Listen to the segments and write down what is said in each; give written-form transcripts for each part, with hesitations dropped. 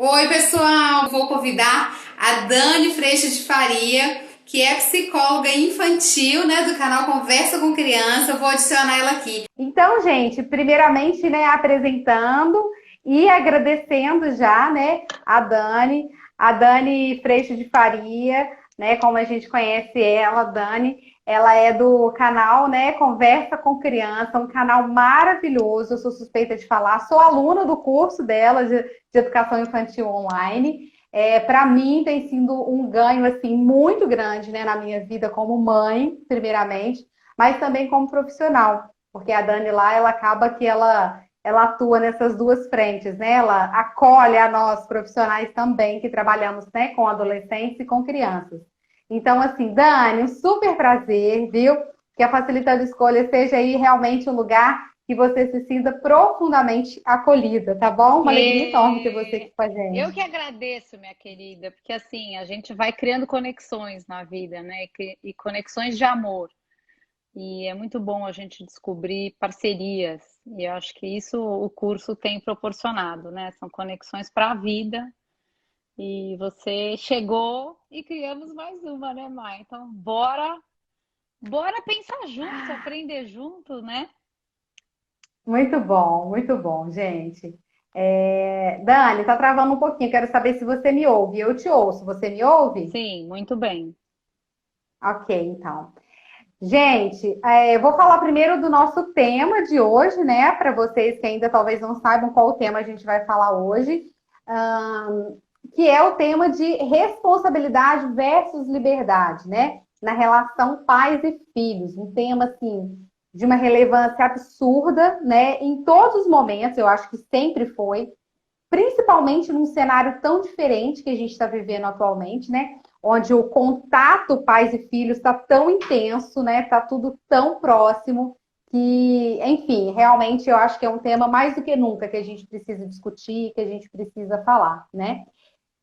Oi, pessoal! Vou convidar a Dani Freixo de Faria, que é psicóloga infantil, né, do canal Conversa com Criança. Eu vou adicionar ela aqui. Então, gente, primeiramente, né, apresentando e agradecendo já, né, a Dani Freixo de Faria, né, como a gente conhece ela, Dani, ela é do canal, né, Conversa com Criança, um canal maravilhoso, eu sou suspeita de falar, sou aluna do curso dela de Educação Infantil Online. Para mim tem sido um ganho assim muito grande, né, na minha vida como mãe, primeiramente, mas também como profissional, porque a Dani lá, ela acaba que ela atua nessas duas frentes, né? Ela acolhe a nós profissionais também que trabalhamos, né, com adolescentes e com crianças. Então, assim, Dani, um super prazer, viu? Que a Facilitando Escolha seja aí realmente um lugar que você se sinta profundamente acolhida, tá bom? Uma alegria enorme ter você aqui com a Eu que gente. agradeço, minha querida, porque assim, a gente vai criando conexões na vida, né? E conexões de amor. E é muito bom a gente descobrir parcerias. E eu acho que isso o curso tem proporcionado, né? São conexões para a vida. E você chegou e criamos mais uma, né, Mai? Então, bora pensar juntos, aprender junto, né? Muito bom, gente. Dani, tá travando um pouquinho, quero saber se você me ouve. Eu te ouço, você me ouve? Sim, muito bem. Ok, então. Gente, eu vou falar primeiro do nosso tema de hoje, né? Para vocês que ainda talvez não saibam qual o tema a gente vai falar hoje, que é o tema de responsabilidade versus liberdade, né? Na relação pais e filhos. Um tema, assim, de uma relevância absurda, né? Em todos os momentos, eu acho que sempre foi, principalmente num cenário tão diferente que a gente está vivendo atualmente, né? Onde o contato pais e filhos está tão intenso, né? Está tudo tão próximo que, enfim, realmente eu acho que é um tema mais do que nunca que a gente precisa discutir, que a gente precisa falar, né?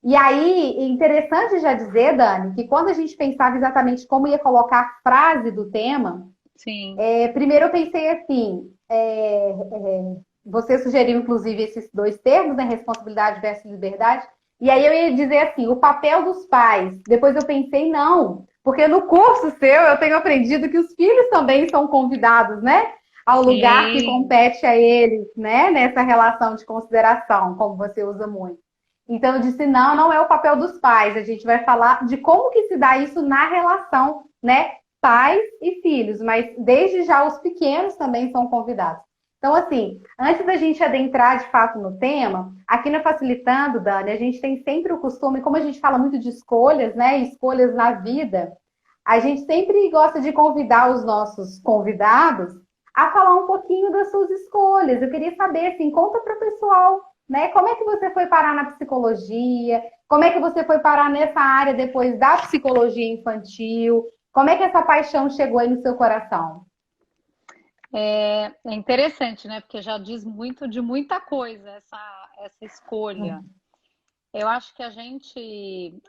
E aí, interessante já dizer, Dani, que quando a gente pensava exatamente como ia colocar a frase do tema, Sim. primeiro eu pensei assim, você sugeriu inclusive esses dois termos, né, responsabilidade versus liberdade, e aí eu ia dizer assim, o papel dos pais. Depois eu pensei, não, porque no curso seu eu tenho aprendido que os filhos também são convidados, né, ao lugar que Sim. compete a eles, né, nessa relação de consideração, como você usa muito. Então eu disse, não, não é o papel dos pais, a gente vai falar de como que se dá isso na relação, né, pais e filhos, mas desde já os pequenos também são convidados. Então, assim, antes da gente adentrar de fato no tema, aqui na Facilitando, Dani, a gente tem sempre o costume, como a gente fala muito de escolhas, né? Escolhas na vida, a gente sempre gosta de convidar os nossos convidados a falar um pouquinho das suas escolhas. Eu queria saber, assim, conta para o pessoal, né? Como é que você foi parar na psicologia? Como é que você foi parar nessa área depois da psicologia infantil? Como é que essa paixão chegou aí no seu coração? É interessante, né? Porque já diz muito de muita coisa essa escolha. Eu acho que a gente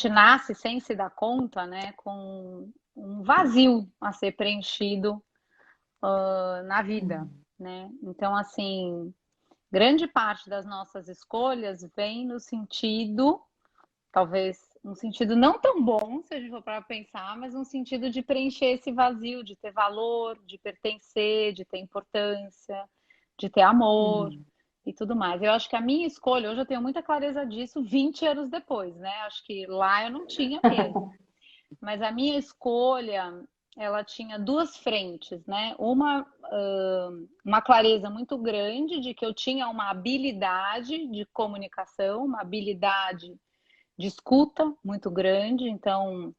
nasce sem se dar conta, né? Com um vazio a ser preenchido na vida, né? Então, assim, grande parte das nossas escolhas vem no sentido, talvez um sentido não tão bom, se a gente for para pensar, mas um sentido de preencher esse vazio, de ter valor, de pertencer, de ter importância, de ter amor e tudo mais. Eu acho que a minha escolha, hoje eu tenho muita clareza disso 20 anos depois, né? Acho que lá eu não tinha mesmo. Mas a minha escolha, ela tinha duas frentes, né? Uma clareza muito grande de que eu tinha uma habilidade de comunicação, uma habilidade de escuta muito grande, então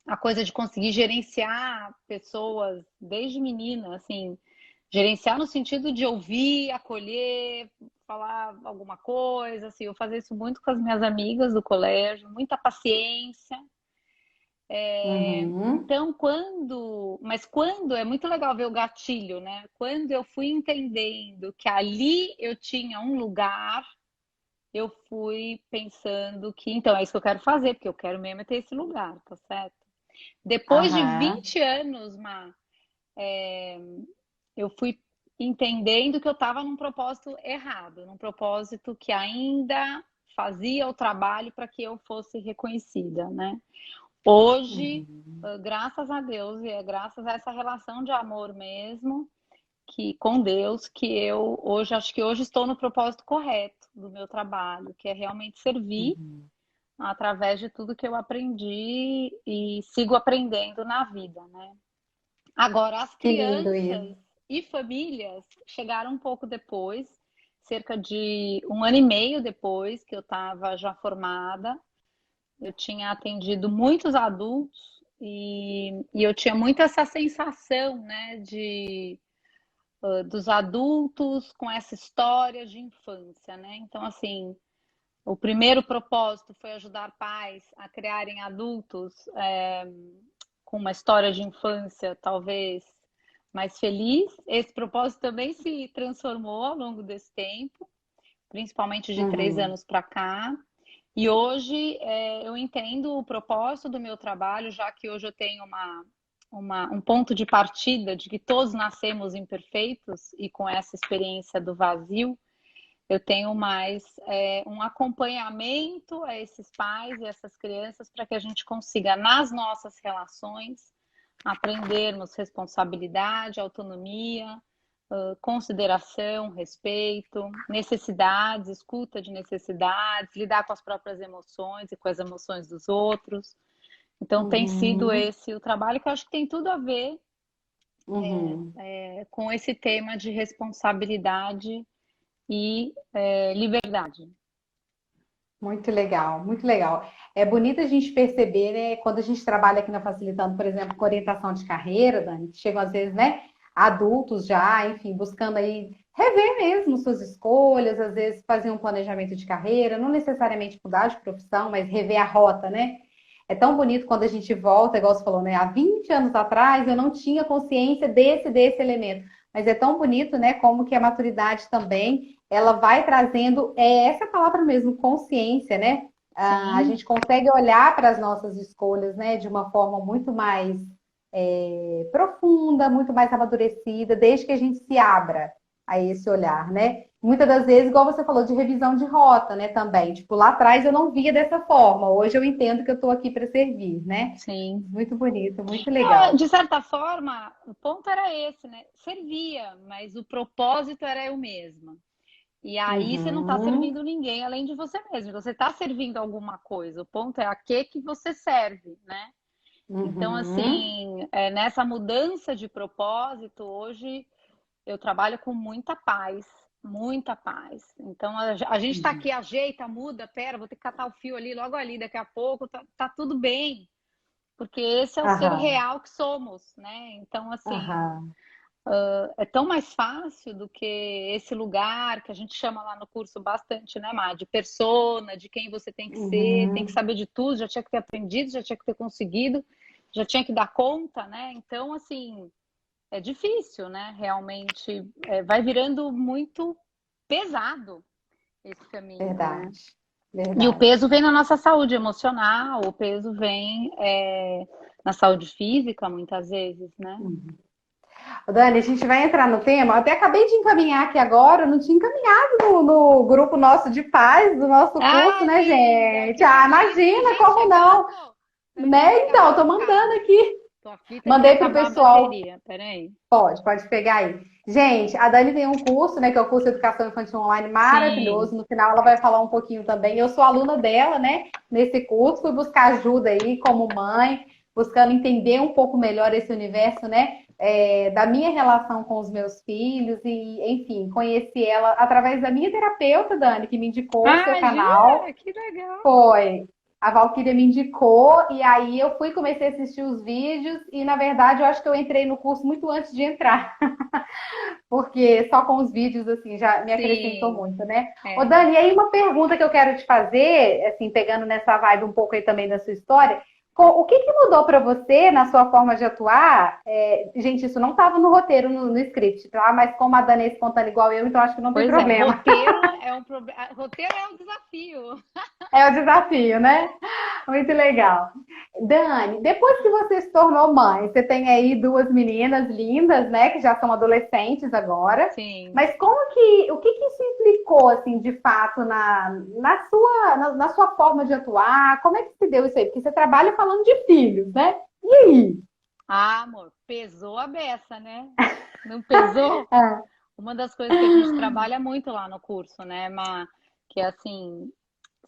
a coisa de conseguir gerenciar pessoas desde menina, assim, gerenciar no sentido de ouvir, acolher, falar alguma coisa, assim, eu fazia isso muito com as minhas amigas do colégio, muita paciência. Uhum. Então, quando é muito legal ver o gatilho, né? Quando eu fui entendendo que ali eu tinha um lugar, eu fui pensando que, então, é isso que eu quero fazer, porque eu quero mesmo é ter esse lugar, tá certo? Depois de Aham. 20 anos, eu fui entendendo que eu estava num propósito errado, num propósito que ainda fazia o trabalho para que eu fosse reconhecida, né? Hoje, graças a Deus, e é graças a essa relação de amor mesmo, que com Deus, que eu hoje acho que hoje estou no propósito correto do meu trabalho, que é realmente servir através de tudo que eu aprendi e sigo aprendendo na vida, né? Agora, as Que lindo crianças isso. e famílias chegaram um pouco depois, cerca de 1 ano e meio depois que eu estava já formada. Eu tinha atendido muitos adultos e eu tinha muito essa sensação, né, dos adultos com essa história de infância, né? Então, assim, o primeiro propósito foi ajudar pais a criarem adultos com uma história de infância talvez mais feliz. Esse propósito também se transformou ao longo desse tempo, principalmente de 3 anos para cá. E hoje eu entendo o propósito do meu trabalho, já que hoje eu tenho um ponto de partida de que todos nascemos imperfeitos e com essa experiência do vazio, eu tenho mais um acompanhamento a esses pais e essas crianças para que a gente consiga, nas nossas relações, aprendermos responsabilidade, autonomia, consideração, respeito, necessidades, escuta de necessidades, lidar com as próprias emoções e com as emoções dos outros. Então, tem sido esse o trabalho que eu acho que tem tudo a ver com esse tema de responsabilidade e liberdade. Muito legal, muito legal. É bonito a gente perceber, né, quando a gente trabalha aqui na Facilitando, por exemplo, com orientação de carreira, Dani, que chegam às vezes, né, adultos já, enfim, buscando aí rever mesmo suas escolhas, às vezes fazer um planejamento de carreira, não necessariamente mudar de profissão, mas rever a rota, né? É tão bonito quando a gente volta, igual você falou, né? Há 20 anos atrás eu não tinha consciência desse elemento. Mas é tão bonito, né? Como que a maturidade também, ela vai trazendo, essa palavra mesmo, consciência, né? A Sim. gente consegue olhar para as nossas escolhas, né? De uma forma muito mais profunda, muito mais amadurecida, desde que a gente se abra a esse olhar, né? Muitas das vezes, igual você falou, de revisão de rota, né, também. Tipo, lá atrás eu não via dessa forma, hoje eu entendo que eu estou aqui para servir, né? Sim. Muito bonito, muito legal. De certa forma, o ponto era esse, né? Servia, mas o propósito era eu mesma. E aí você não está Uhum, servindo ninguém além de você mesmo. Você está servindo alguma coisa. O ponto é a que você serve, né? Então, uhum, assim, nessa mudança de propósito, hoje eu trabalho com muita paz, muita paz. Então, a gente está aqui, ajeita, muda, pera, vou ter que catar o fio ali, logo ali, daqui a pouco, tá tudo bem. Porque esse é o ser aham, real que somos, né? Então, assim, aham, é tão mais fácil do que esse lugar que a gente chama lá no curso bastante, né, Má? De persona, de quem você tem que uhum. saber de tudo, já tinha que ter aprendido, já tinha que ter conseguido, já tinha que dar conta, né? Então, assim, é difícil, né? Realmente, vai virando muito pesado esse caminho, né? Verdade, E o verdade. peso vem na nossa saúde emocional, o peso vem na saúde física, muitas vezes, né? Dani, a gente vai entrar no tema. Eu até acabei de encaminhar aqui agora, eu não tinha encaminhado no grupo nosso de paz do nosso curso, Ah, né, linda, gente? que Ah, legal. Tem imagina, gente como não? chegando? Peraí, deixa eu Né? pegar meu Então, tô recado. mandando aqui. Tô aflita de Mandei para o acabar a pessoal. bateria. Peraí. Pode pegar aí. Gente, a Dani tem um curso, né, que é o curso de Educação Infantil Online Sim. maravilhoso. No final ela vai falar um pouquinho também. Eu sou aluna dela, né, nesse curso. Fui buscar ajuda aí como mãe, buscando entender um pouco melhor esse universo, né, da minha relação com os meus filhos e, enfim, conheci ela através da minha terapeuta, Dani, que me indicou o seu Ah, canal. jura? Que legal. Foi. A Valquíria me indicou e aí eu fui comecei a assistir os vídeos e na verdade eu acho que eu entrei no curso muito antes de entrar, porque só com os vídeos assim já me acrescentou Sim. muito, né? Ô É. Dani, e aí uma pergunta que eu quero te fazer, assim, pegando nessa vibe um pouco aí também da sua história, o que que mudou para você na sua forma de atuar? Gente, isso não estava no roteiro, no script, tá? Mas como a Dani é espontânea igual eu, então acho que não tem Pois é, problema. roteiro é um problema. Roteiro é um desafio. É o desafio, né? Muito legal. Dani, depois que você se tornou mãe, você tem aí duas meninas lindas, né, que já são adolescentes agora. Sim. Mas o que que isso implicou, assim, de fato, na sua forma de atuar? Como é que se deu isso aí? Porque você trabalha falando de filhos, né? E aí? Ah, amor, pesou a beça, né? Não pesou? Ah, Uma das coisas que a gente trabalha muito lá no curso, né, que é assim,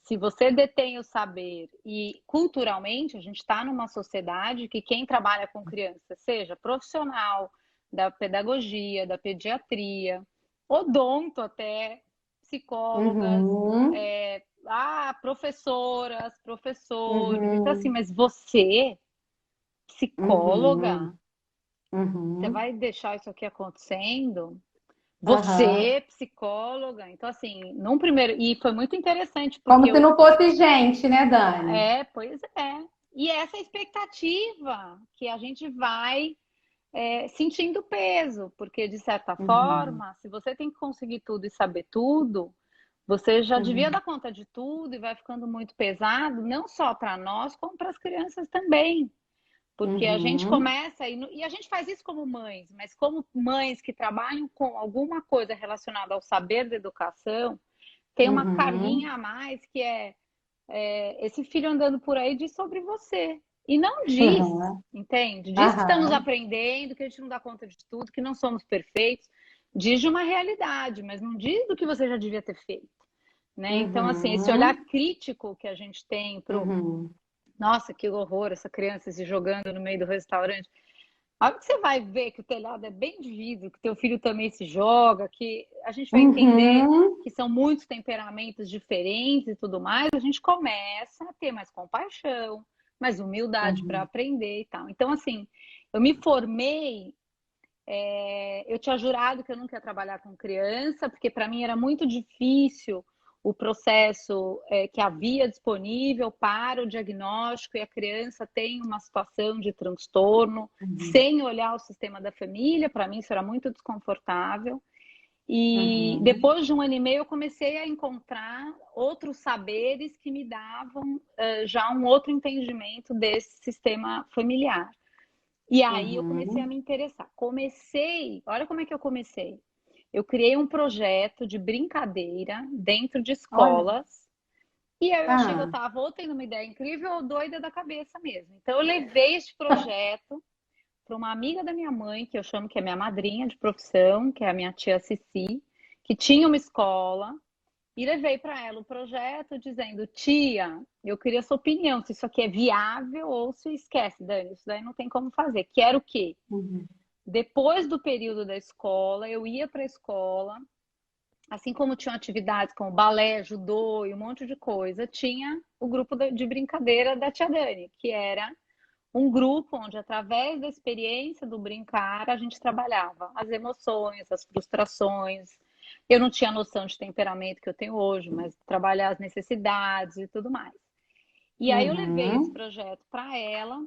se você detém o saber e culturalmente a gente está numa sociedade que quem trabalha com criança, seja profissional da pedagogia, da pediatria, odonto até, psicólogas, uhum, professoras, professores. Então, assim, uhum, mas você, psicóloga, uhum, você uhum, vai deixar isso aqui acontecendo? aham. Você, psicóloga. Então, assim, num primeiro. E foi muito interessante, porque Como se eu. não fosse gente, né, Dani? Pois é. E essa expectativa que a gente vai sentindo peso, porque, de certa Uhum, forma, se você tem que conseguir tudo e saber tudo, você já devia uhum, dar conta de tudo e vai ficando muito pesado, não só para nós, como para as crianças também. Porque a gente uhum, começa, e a gente faz isso como mães, mas como mães que trabalham com alguma coisa relacionada ao saber da educação, tem uma carguinha uhum, a mais que esse filho andando por aí diz sobre você. E não diz, uhum, entende? Diz que estamos aham, aprendendo, que a gente não dá conta de tudo, que não somos perfeitos. Diz de uma realidade, mas não diz do que você já devia ter feito. Né? Então, assim, esse olhar uhum, crítico que a gente tem para o uhum, nossa, que horror, essa criança se jogando no meio do restaurante. A hora que você vai ver que o telhado é bem de vidro, que teu filho também se joga, que a gente vai entender uhum, que são muitos temperamentos diferentes e tudo mais, a gente começa a ter mais compaixão, mais humildade para uhum, aprender e tal. Então, assim, eu me formei, eu tinha jurado que eu não queria trabalhar com criança, porque para mim era muito difícil o processo que havia disponível para o diagnóstico e a criança tem uma situação de transtorno uhum, sem olhar o sistema da família. Para mim isso era muito desconfortável. E uhum, depois de um ano e meio eu comecei a encontrar outros saberes que me davam já um outro entendimento desse sistema familiar. E aí eu comecei a uhum. me interessar. Olha como é que eu comecei. Eu criei um projeto de brincadeira dentro de Olha, escolas. E aí eu achei que eu ah, estava ou tendo uma ideia incrível ou doida da cabeça mesmo. Então eu levei este projeto para uma amiga da minha mãe, que eu chamo que é minha madrinha de profissão, que é a minha tia Cici, que tinha uma escola e levei para ela o projeto dizendo: tia, eu queria sua opinião, se isso aqui é viável ou se esquece, Dani, isso daí não tem como fazer. Quero o quê? uhum, Depois do período da escola, eu ia para a escola, assim como tinham atividades como balé, judô e um monte de coisa, tinha o grupo de brincadeira da tia Dani, que era um grupo onde, através da experiência do brincar, a gente trabalhava as emoções, as frustrações. Eu não tinha noção de temperamento que eu tenho hoje, mas trabalhar as necessidades e tudo mais. E aí eu levei esse uhum, projeto para ela.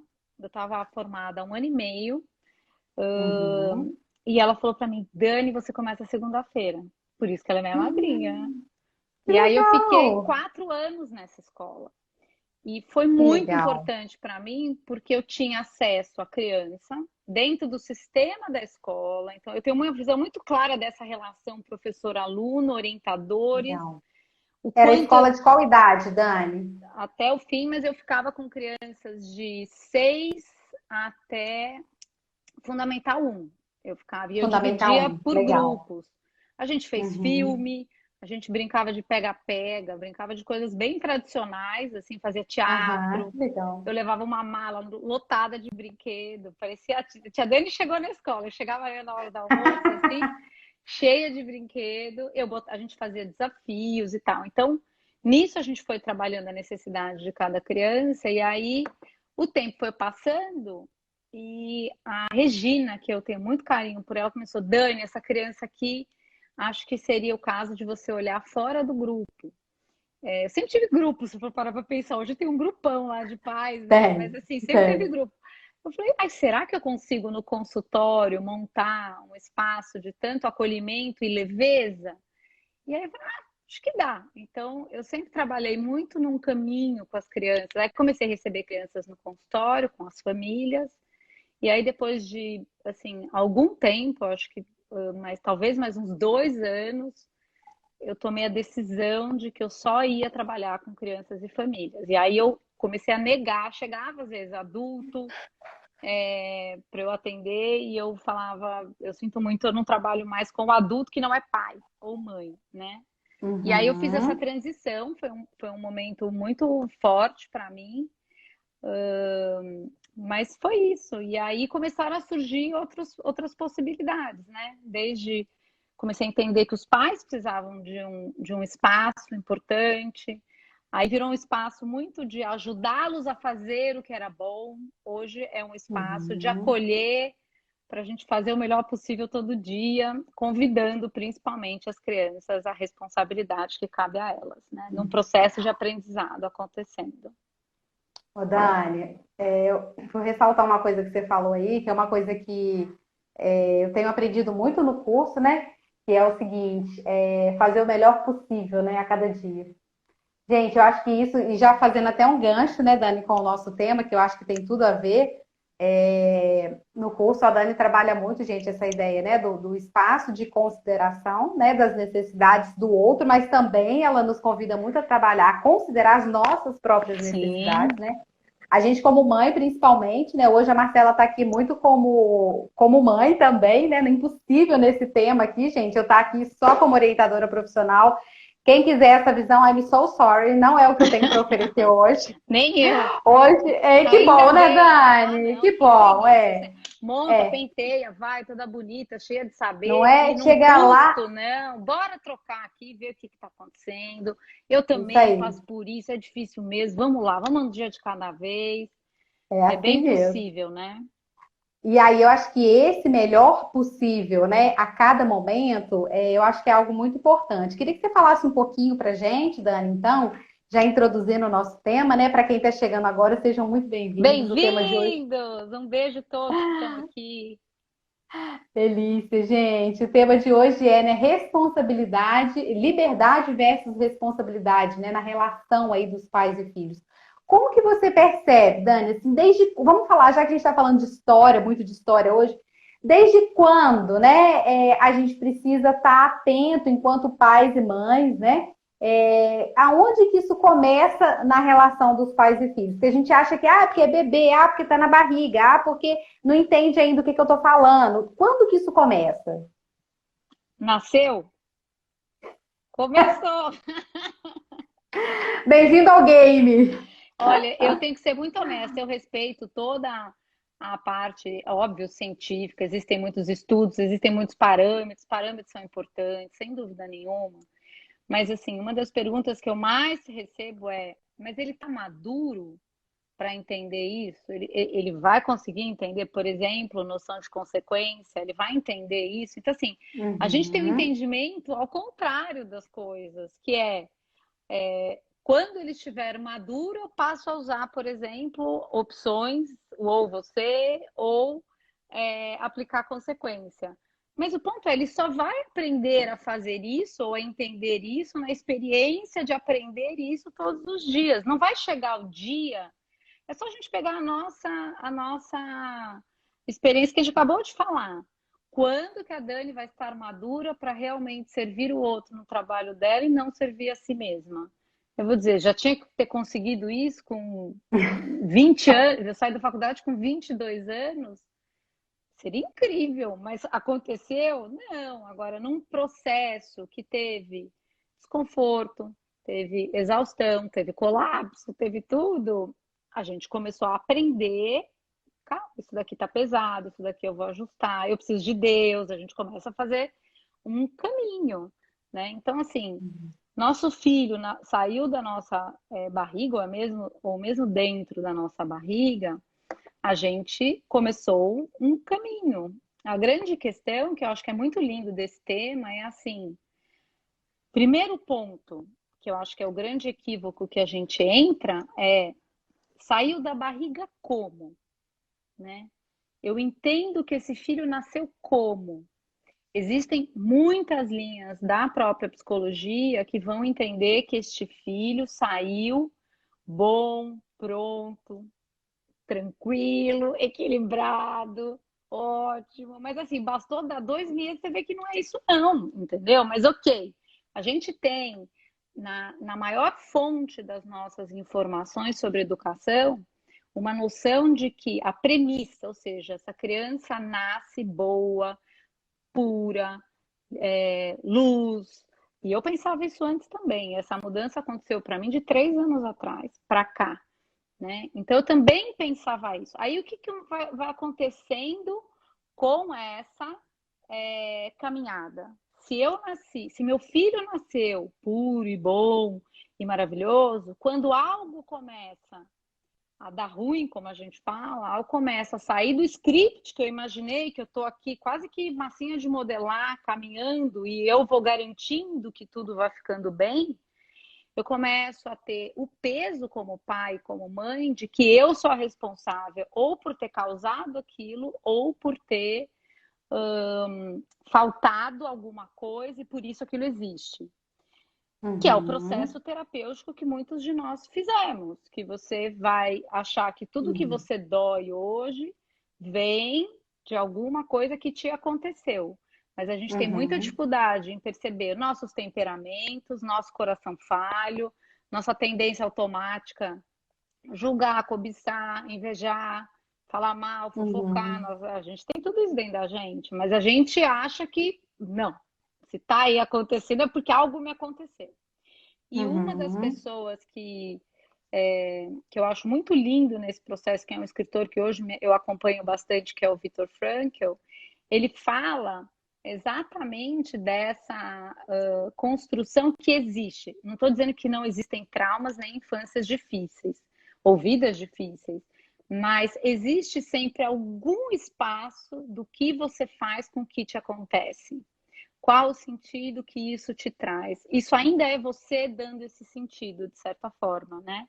Eu estava formada há um ano e meio. uhum. E ela falou para mim: Dani, você começa segunda-feira. Por isso que ela é minha madrinha. Que E aí eu fiquei legal, 4 anos nessa escola. E foi que muito legal. importante para mim, porque eu tinha acesso à criança dentro do sistema da escola. Então, eu tenho uma visão muito clara dessa relação professor-aluno, orientadores, Legal. o Era quanto escola de qual idade, Dani? até o fim, mas eu ficava com crianças de 6 até Fundamental 1. Eu ficava e eu Fundamental dividia 1. por Legal. grupos. A gente fez Uhum. filme, a gente brincava de pega-pega, brincava de coisas bem tradicionais, assim, fazia Aham, teatro. que legal. Eu levava uma mala lotada de brinquedo. Parecia a tia Dani chegou na escola. Eu chegava eu na hora do almoço, assim, cheia de brinquedo. A gente fazia desafios e tal. Então, nisso a gente foi trabalhando a necessidade de cada criança. E aí o tempo foi passando e a Regina, que eu tenho muito carinho por ela, começou: Dani, essa criança aqui, acho que seria o caso de você olhar fora do grupo. Eu sempre tive grupo, se for parar para pensar. Hoje tem um grupão lá de pais, né? Mas Tem, assim, sempre teve tem. grupo. Eu falei, mas será que eu consigo no consultório montar um espaço de tanto acolhimento e leveza? E aí, Acho que dá. Então, eu sempre trabalhei muito num caminho com as crianças. Aí comecei a receber crianças no consultório, com as famílias. E aí, depois de, assim, algum tempo, acho que mas talvez mais uns 2 anos, eu tomei a decisão de que eu só ia trabalhar com crianças e famílias. E aí eu comecei a negar, chegava às vezes adulto para eu atender e eu falava, eu sinto muito, eu não trabalho mais com o adulto que não é pai ou mãe, né? E aí eu fiz essa Uhum. transição, foi um momento muito forte para mim, mas foi isso. E aí começaram a surgir outras possibilidades, né? Desde comecei a entender que os pais precisavam de um espaço importante. Aí virou um espaço muito de ajudá-los a fazer o que era bom. Hoje é um espaço de Uhum. acolher para a gente fazer o melhor possível todo dia, convidando principalmente as crianças à responsabilidade que cabe a elas, né? Num processo de aprendizado acontecendo. Ô, Dani, eu vou ressaltar uma coisa que você falou aí, que é uma coisa que eu tenho aprendido muito no curso, né? Que é o seguinte, fazer o melhor possível, né, a cada dia. Gente, eu acho que isso, e já fazendo até um gancho, né, Dani, com o nosso tema, que eu acho que tem tudo a ver, no curso a Dani trabalha muito, gente, essa ideia, né, do espaço de consideração, né, das necessidades do outro, mas também ela nos convida muito a trabalhar, a considerar as nossas próprias necessidades, Sim, né? A gente, como mãe, principalmente, né? Hoje a Marcela está aqui muito como mãe também, né? Impossível nesse tema aqui, gente. Eu estar aqui só como orientadora profissional. Quem quiser essa visão, I'm so sorry. Não é o que eu tenho para oferecer hoje. nem eu. Hoje, que Ainda bom, né, bem. Ah, Dani? não, Que fico bom, feliz. Você monta, é. penteia, vai, toda bonita, cheia de Não saber, e é? num Chegar lá, custo, não. Bora trocar aqui, ver o que está acontecendo. Eu isso também aí. passo por isso, é difícil mesmo. Vamos lá, vamos um dia de cada vez. É É assim bem mesmo. possível, né? E aí eu acho que esse melhor possível, né, a cada momento, eu acho que é algo muito importante. Queria que você falasse um pouquinho para gente, Dani, então, já introduzindo o nosso tema, né? Para quem está chegando agora, sejam muito bem-vindos. O tema de hoje, Bem-vindos! Um beijo a todos que estão aqui. delícia, gente. O tema de hoje é, né, responsabilidade, liberdade versus responsabilidade, né, na relação aí dos pais e filhos. Como que você percebe, Dani, assim, vamos falar, já que a gente está falando de história, muito de história hoje, desde quando, né, a gente precisa estar atento enquanto pais e mães, né, aonde que isso começa na relação dos pais e filhos? Porque a gente acha que, porque é bebê, porque está na barriga, porque não entende ainda o que eu estou falando. Quando que isso começa? Nasceu? Começou! Bem-vindo ao game! Olha, eu tenho que ser muito honesta, eu respeito toda a parte, óbvio, científica, existem muitos estudos, existem muitos parâmetros são importantes, sem dúvida nenhuma. Mas, assim, uma das perguntas que eu mais recebo é: mas ele está maduro para entender isso? Ele vai conseguir entender, por exemplo, noção de consequência? Ele vai entender isso? Então, assim, a gente tem um Uhum. entendimento ao contrário das coisas, que quando ele estiver maduro, eu passo a usar, por exemplo, opções, ou você, ou aplicar consequência. Mas o ponto é, ele só vai aprender a fazer isso ou a entender isso na experiência de aprender isso todos os dias. Não vai chegar o dia. É só a gente pegar a nossa experiência que a gente acabou de falar. Quando que a Dani vai estar madura para realmente servir o outro no trabalho dela e não servir a si mesma? Eu vou dizer, já tinha que ter conseguido isso com 20 anos, eu saí da faculdade com 22 anos, seria incrível, mas aconteceu? Não. Agora, num processo que teve desconforto, teve exaustão, teve colapso, teve tudo, a gente começou a aprender. Calma, isso daqui tá pesado, isso daqui eu vou ajustar, eu preciso de Deus, a gente começa a fazer um caminho, né? Então, assim, nosso filho saiu da nossa barriga, ou mesmo dentro da nossa barriga, a gente começou um caminho. A grande questão, que eu acho que é muito lindo desse tema, é assim: primeiro ponto, que eu acho que é o grande equívoco que a gente entra, saiu da barriga como, né? Eu entendo que esse filho nasceu como? existem muitas linhas da própria psicologia que vão entender que este filho saiu bom, pronto, tranquilo, equilibrado, ótimo. Mas assim, bastou dar 2 meses, você vê que não é isso não, entendeu? Mas ok, a gente tem na maior fonte das nossas informações sobre educação uma noção de que a premissa, ou seja, essa criança nasce boa, pura, luz. E eu pensava isso antes também. Essa mudança aconteceu para mim de 3 anos atrás para cá, né? Então eu também pensava isso. Aí o que vai acontecendo com essa caminhada? Se eu nasci, se meu filho nasceu puro e bom e maravilhoso, quando algo começa a dar ruim, como a gente fala, algo começa a sair do script que eu imaginei, que eu estou aqui quase que massinha de modelar, caminhando, e eu vou garantindo que tudo vai ficando bem, eu começo a ter o peso como pai, como mãe, de que eu sou a responsável ou por ter causado aquilo, ou por ter faltado alguma coisa e por isso aquilo existe. Que é o processo terapêutico que muitos de nós fizemos, que você vai achar que tudo que você dói hoje vem de alguma coisa que te aconteceu. Mas a gente tem muita dificuldade em perceber nossos temperamentos, nosso coração falho, nossa tendência automática, julgar, cobiçar, invejar, falar mal, fofocar. A gente tem tudo isso dentro da gente, mas a gente acha que não. Se tá aí acontecendo é porque algo me aconteceu. E uma das pessoas que eu acho muito lindo nesse processo, que é um escritor que hoje eu acompanho bastante, que é o Viktor Frankl, ele fala exatamente dessa construção que existe. Não estou dizendo que não existem traumas nem infâncias difíceis, ou vidas difíceis, mas existe sempre algum espaço do que você faz com o que te acontece. Qual o sentido que isso te traz? Isso ainda é você dando esse sentido, de certa forma, né?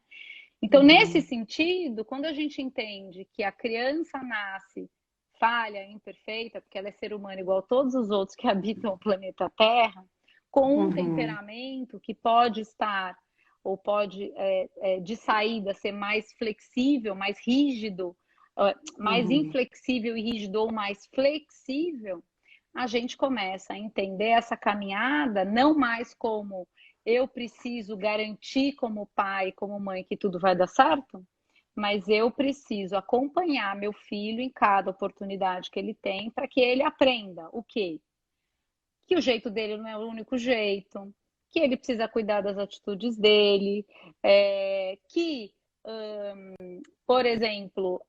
Então, nesse sentido, quando a gente entende que a criança nasce falha, imperfeita, porque ela é ser humano igual a todos os outros que habitam o planeta Terra, com um temperamento que pode estar, ou pode, de saída, ser mais flexível, mais rígido, mais inflexível e rígido, ou mais flexível, a gente começa a entender essa caminhada não mais como eu preciso garantir como pai, como mãe que tudo vai dar certo, mas eu preciso acompanhar meu filho em cada oportunidade que ele tem para que ele aprenda o quê? Que o jeito dele não é o único jeito, que ele precisa cuidar das atitudes dele, que, por exemplo,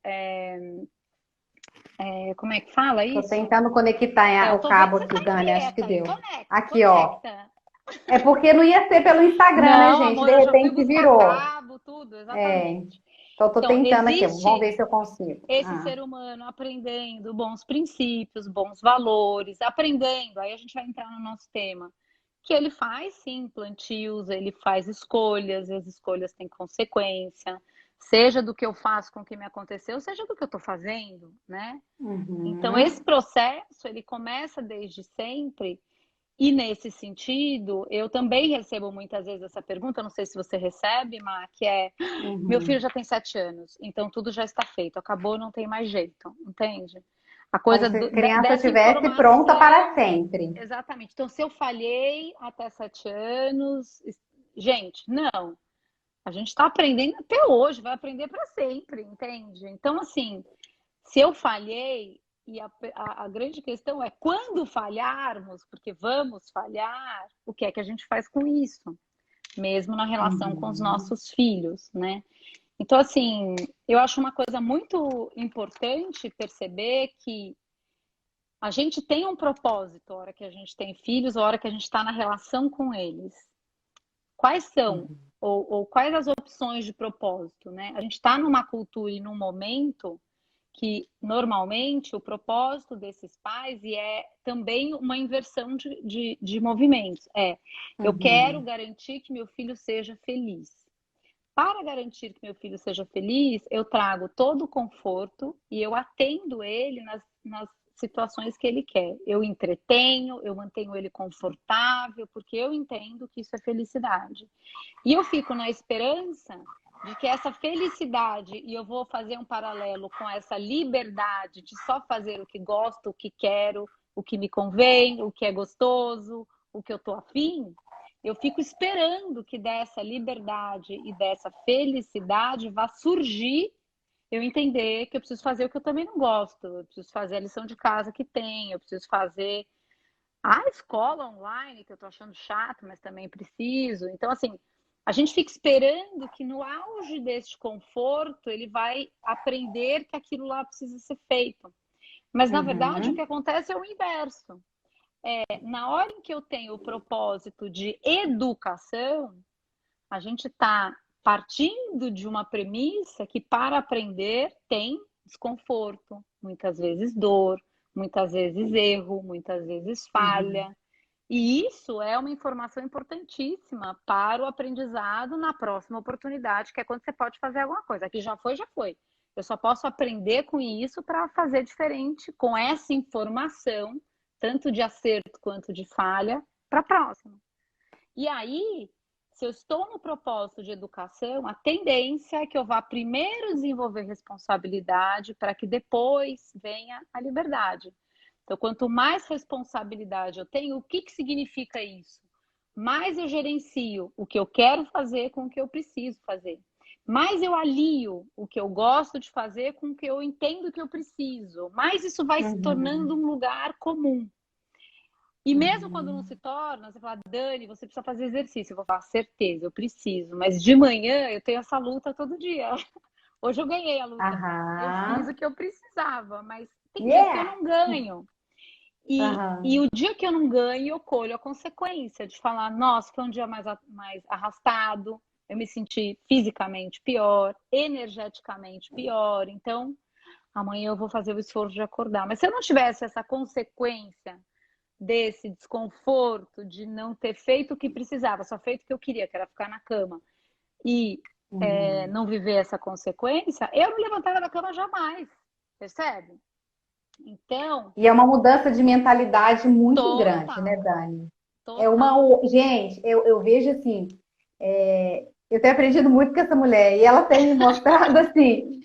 como é que fala Tô isso? tentando conectar Eu o tô vendo cabo que você aqui, tá Dani, acho que inquieta aí. deu. Conecta, Aqui, ó. conecta. É porque não ia ser pelo Instagram, né, Não, gente? amor, De eu já fui repente buscar virou. cabo, tudo, É. exatamente. Então, tô Então, tentando aqui. Vamos existe ver se eu consigo. esse ser humano aprendendo bons princípios, bons valores, aprendendo, aí a gente vai entrar no nosso tema, que ele faz sim plantios, ele faz escolhas, e as escolhas têm consequência, seja do que eu faço com o que me aconteceu, seja do que eu estou fazendo, né? Então, esse processo, ele começa desde sempre. E nesse sentido, eu também recebo muitas vezes essa pergunta, não sei se você recebe, Má, que é: meu filho já tem 7 anos, então tudo já está feito, acabou, não tem mais jeito, entende? A Como coisa se a criança dessa estivesse pronta para informação, sempre. exatamente. Então, se eu falhei até 7 anos, gente, não. A gente está aprendendo até hoje, vai aprender para sempre, entende? Então, assim, se eu falhei, e a grande questão é quando falharmos, porque vamos falhar, o que é que a gente faz com isso? Mesmo na relação com os nossos filhos, né? Então, assim, eu acho uma coisa muito importante perceber que a gente tem um propósito, a hora que a gente tem filhos, a hora que a gente está na relação com eles. Quais são, ou quais as opções de propósito, né? A gente está numa cultura e num momento que normalmente o propósito desses pais e é também uma inversão de movimentos. Eu quero garantir que meu filho seja feliz. Para garantir que meu filho seja feliz, eu trago todo o conforto e eu atendo ele nas situações que ele quer. Eu entretenho, eu mantenho ele confortável, porque eu entendo que isso é felicidade. E eu fico na esperança de que essa felicidade, e eu vou fazer um paralelo com essa liberdade de só fazer o que gosto, o que quero, o que me convém, o que é gostoso, o que eu tô afim, eu fico esperando que dessa liberdade e dessa felicidade vá surgir eu entender que eu preciso fazer o que eu também não gosto, eu preciso fazer a lição de casa que tem, eu preciso fazer a escola online, que eu tô achando chato, mas também preciso. Então, assim, a gente fica esperando que no auge desse conforto ele vai aprender que aquilo lá precisa ser feito. Mas, na verdade, o que acontece é o inverso. Na hora em que eu tenho o propósito de educação, a gente está partindo de uma premissa que para aprender tem desconforto, muitas vezes dor, muitas vezes erro, muitas vezes falha. E isso é uma informação importantíssima para o aprendizado na próxima oportunidade, que é quando você pode fazer alguma coisa. Aqui já foi, já foi. Eu só posso aprender com isso para fazer diferente com essa informação, tanto de acerto quanto de falha, para a próxima. E aí, se eu estou no propósito de educação, a tendência é que eu vá primeiro desenvolver responsabilidade para que depois venha a liberdade. Então, quanto mais responsabilidade eu tenho, o que significa isso? Mais eu gerencio o que eu quero fazer com o que eu preciso fazer. Mais eu alio o que eu gosto de fazer com o que eu entendo que eu preciso. Mais isso vai se tornando um lugar comum. E mesmo quando não se torna, você fala, Dani, você precisa fazer exercício. Eu vou falar, certeza, eu preciso. Mas de manhã eu tenho essa luta todo dia. Hoje eu ganhei a luta. Eu fiz o que eu precisava, mas tem dias que eu não ganho. E o dia que eu não ganho, eu colho a consequência de falar, nossa, foi um dia mais arrastado, eu me senti fisicamente pior, energeticamente pior, então amanhã eu vou fazer o esforço de acordar. Mas se eu não tivesse essa consequência desse desconforto de não ter feito o que precisava, só feito o que eu queria, que era ficar na cama, e não viver essa consequência, eu não levantava da cama jamais, percebe? Então... E é uma mudança de mentalidade muito grande, né, Dani? Gente, eu vejo assim, eu tenho aprendido muito com essa mulher, e ela tem me mostrado assim,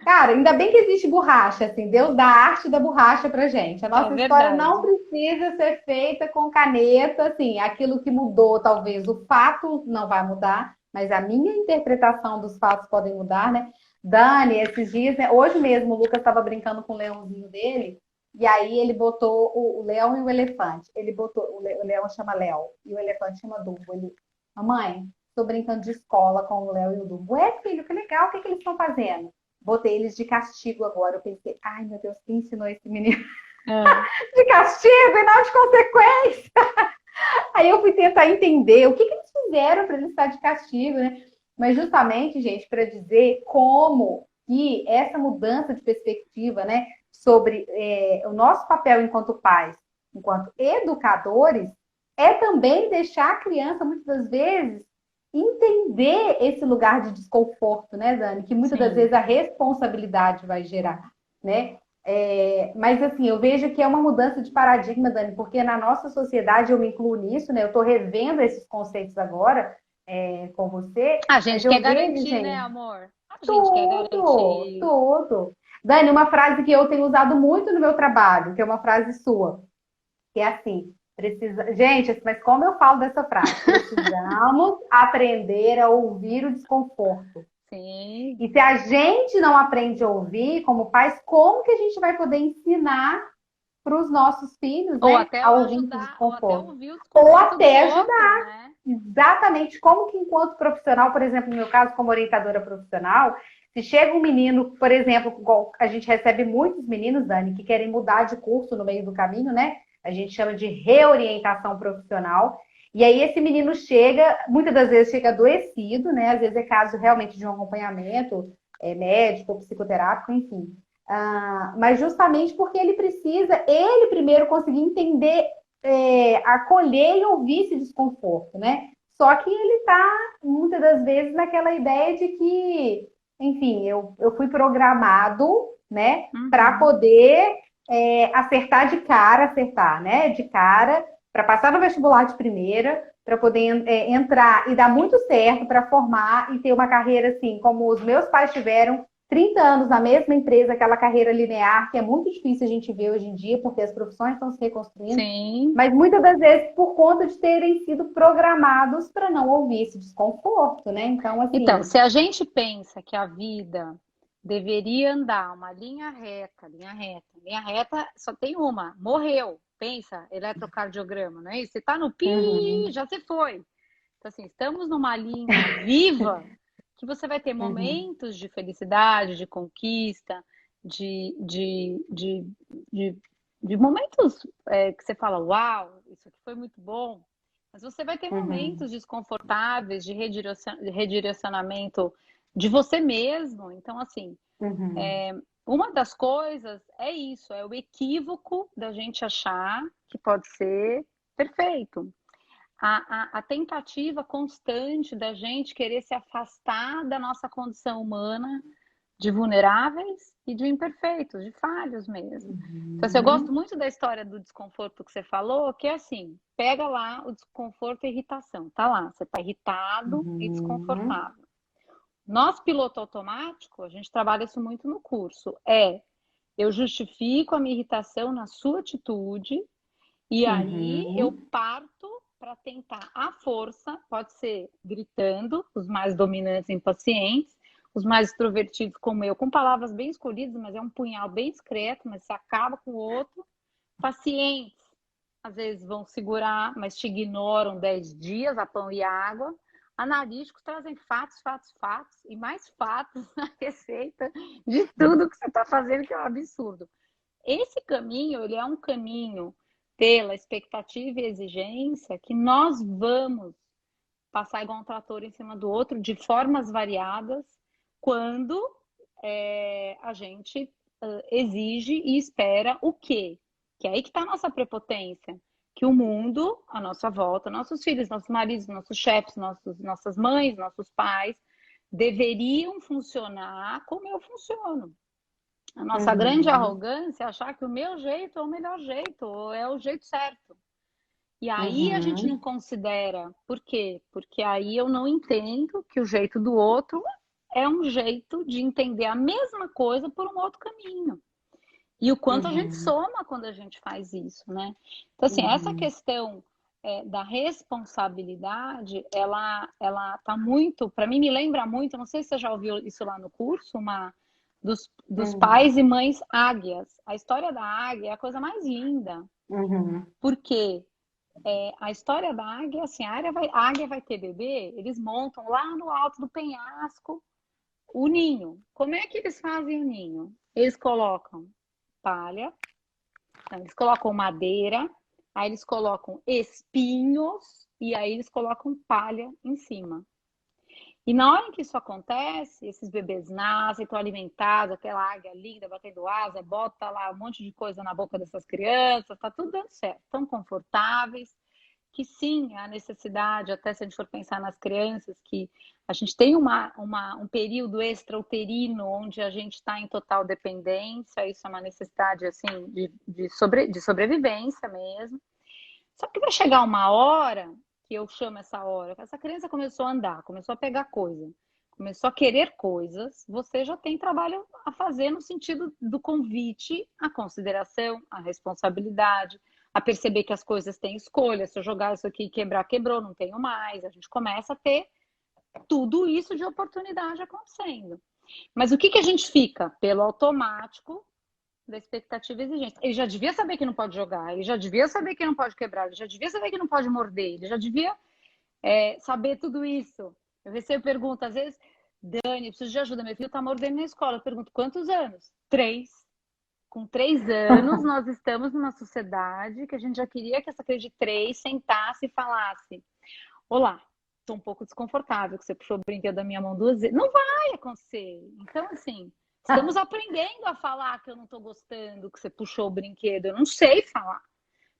cara, ainda bem que existe borracha, assim, Deus dá a arte da borracha pra gente. A nossa história não precisa ser feita com caneta, assim, aquilo que mudou, talvez o fato não vai mudar, mas a minha interpretação dos fatos podem mudar, né? Dani, esses dias, né? Hoje mesmo o Lucas estava brincando com o leãozinho dele, e aí ele botou o leão e o elefante. Ele botou, o leão chama Léo, e o elefante chama Dumbo. Ele, mamãe, estou brincando de escola com o Léo e o Dumbo. Ué, filho, que legal, o que eles estão fazendo? Botei eles de castigo agora. Eu pensei, ai meu Deus, quem ensinou esse menino de castigo e não de consequência? Aí eu fui tentar entender o que eles fizeram para eles estar de castigo, né? Mas justamente, gente, para dizer como que essa mudança de perspectiva, né, sobre o nosso papel enquanto pais, enquanto educadores, é também deixar a criança, muitas das vezes, entender esse lugar de desconforto, né, Dani? Que muitas das vezes a responsabilidade vai gerar, né? Mas assim, eu vejo que é uma mudança de paradigma, Dani, porque na nossa sociedade, eu me incluo nisso, né? Eu estou revendo esses conceitos agora com você. A gente quer garantir, né, amor? A gente quer garantir. Tudo. Dani, uma frase que eu tenho usado muito no meu trabalho, que é uma frase sua, que é assim, gente, mas como eu falo dessa frase? Precisamos aprender a ouvir o desconforto. Sim. E se a gente não aprende a ouvir como pais, como que a gente vai poder ensinar para os nossos filhos, ou né, até a ouvir ajudar, o desconforto? ou até ouvir o desconforto ou até ajudar. Outro, né? Exatamente. Como que enquanto profissional, por exemplo, no meu caso como orientadora profissional, se chega um menino, por exemplo, a gente recebe muitos meninos, Dani, que querem mudar de curso no meio do caminho, né? A gente chama de reorientação profissional. E aí esse menino chega, muitas das vezes chega adoecido, né? Às vezes é caso realmente de um acompanhamento médico, psicoterápico, enfim. Mas justamente porque ele precisa, ele primeiro conseguir entender, acolher e ouvir esse desconforto, né? Só que ele está, muitas das vezes, naquela ideia de que, enfim, eu fui programado, né, para poder acertar de cara, acertar, né? De cara, para passar no vestibular de primeira, para poder entrar e dar muito certo para formar e ter uma carreira assim, como os meus pais tiveram, 30 anos na mesma empresa, aquela carreira linear, que é muito difícil a gente ver hoje em dia, porque as profissões estão se reconstruindo, Sim. mas muitas das vezes por conta de terem sido programados para não ouvir esse desconforto, né? Então, Então, assim. se a gente pensa que a vida deveria andar uma linha reta só tem uma, morreu. Pensa, eletrocardiograma, não é isso? Você está no pi, Uhum, já se foi. Então, assim, estamos numa linha viva que você vai ter uhum, momentos de felicidade, de conquista, de, de, de, de, de momentos que você fala, uau, isso aqui foi muito bom. Mas você vai ter uhum, momentos desconfortáveis de redirecionamento de você mesmo. Então, assim, uhum, uma das coisas é isso, é o equívoco da gente achar que pode ser perfeito. A tentativa constante da gente querer se afastar da nossa condição humana de vulneráveis e de imperfeitos, de falhos mesmo. Então, assim, eu gosto uhum, muito da história do desconforto que você falou, que é assim, pega lá o desconforto e irritação, tá lá, você tá irritado e uhum, desconfortável. Nós, piloto automático, a gente trabalha isso muito no curso, eu justifico a minha irritação na sua atitude e aí eu uhum, parto para tentar à força, pode ser gritando, os mais dominantes e impacientes, os mais extrovertidos como eu, com palavras bem escolhidas, mas é um punhal bem discreto, mas você acaba com o outro. Pacientes, às vezes vão segurar, mas te ignoram 10 dias a pão e água. Analíticos trazem fatos, fatos, fatos e mais fatos na receita de tudo que você está fazendo, que é um absurdo. Esse caminho, ele é um caminho pela expectativa e exigência que nós vamos passar igual um trator em cima do outro de formas variadas quando a gente exige e espera o quê? Que é aí que está a nossa prepotência. Que o mundo, à nossa volta, nossos filhos, nossos maridos, nossos chefes, nossas mães, nossos pais, deveriam funcionar como eu funciono. A nossa grande uhum, arrogância é achar que o meu jeito é o melhor jeito, ou é o jeito certo. E aí a gente não uhum, considera. Por quê? Porque aí eu não entendo que o jeito do outro é um jeito de entender a mesma coisa por um outro caminho. E o quanto a gente uhum, soma quando a gente faz isso, né? Então, assim, essa uhum, questão da responsabilidade, ela tá muito, para mim, me lembra muito, não sei se você já ouviu isso lá no curso, dos uhum, pais e mães águias. A história da águia é a coisa mais linda, uhum, porque a história da águia, assim, a águia vai ter bebê, eles montam lá no alto do penhasco o ninho. Como é que eles fazem o ninho? Eles colocam palha, não, eles colocam madeira, aí eles colocam espinhos e aí eles colocam palha em cima. E na hora em que isso acontece, esses bebês nascem, estão alimentados, aquela águia linda batendo asa, bota lá um monte de coisa na boca dessas crianças, tá tudo dando certo, estão confortáveis, que sim, a necessidade, até se a gente for pensar nas crianças, que a gente tem um período extrauterino onde a gente está em total dependência, isso é uma necessidade assim de sobrevivência mesmo. Só que vai chegar uma hora, que eu chamo essa hora, que essa criança começou a andar, começou a pegar coisa, começou a querer coisas, você já tem trabalho a fazer no sentido do convite, à consideração, à responsabilidade, a perceber que as coisas têm escolha. Se eu jogar isso aqui e quebrar, quebrou, não tenho mais. A gente começa a ter tudo isso de oportunidade acontecendo. Mas o que a gente fica? Pelo automático da expectativa exigente. Ele já devia saber que não pode jogar, ele já devia saber que não pode quebrar, ele já devia saber que não pode morder, ele já devia saber tudo isso. Eu recebo perguntas, às vezes, Dani, preciso de ajuda, meu filho está mordendo na escola. Eu pergunto, quantos anos? 3. Com 3 anos, nós estamos numa sociedade que a gente já queria que essa criança de 3 sentasse e falasse: olá, estou um pouco desconfortável que você puxou o brinquedo da minha mão 2 vezes. Não vai acontecer. Então, assim, estamos aprendendo a falar que eu não estou gostando que você puxou o brinquedo. Eu não sei falar.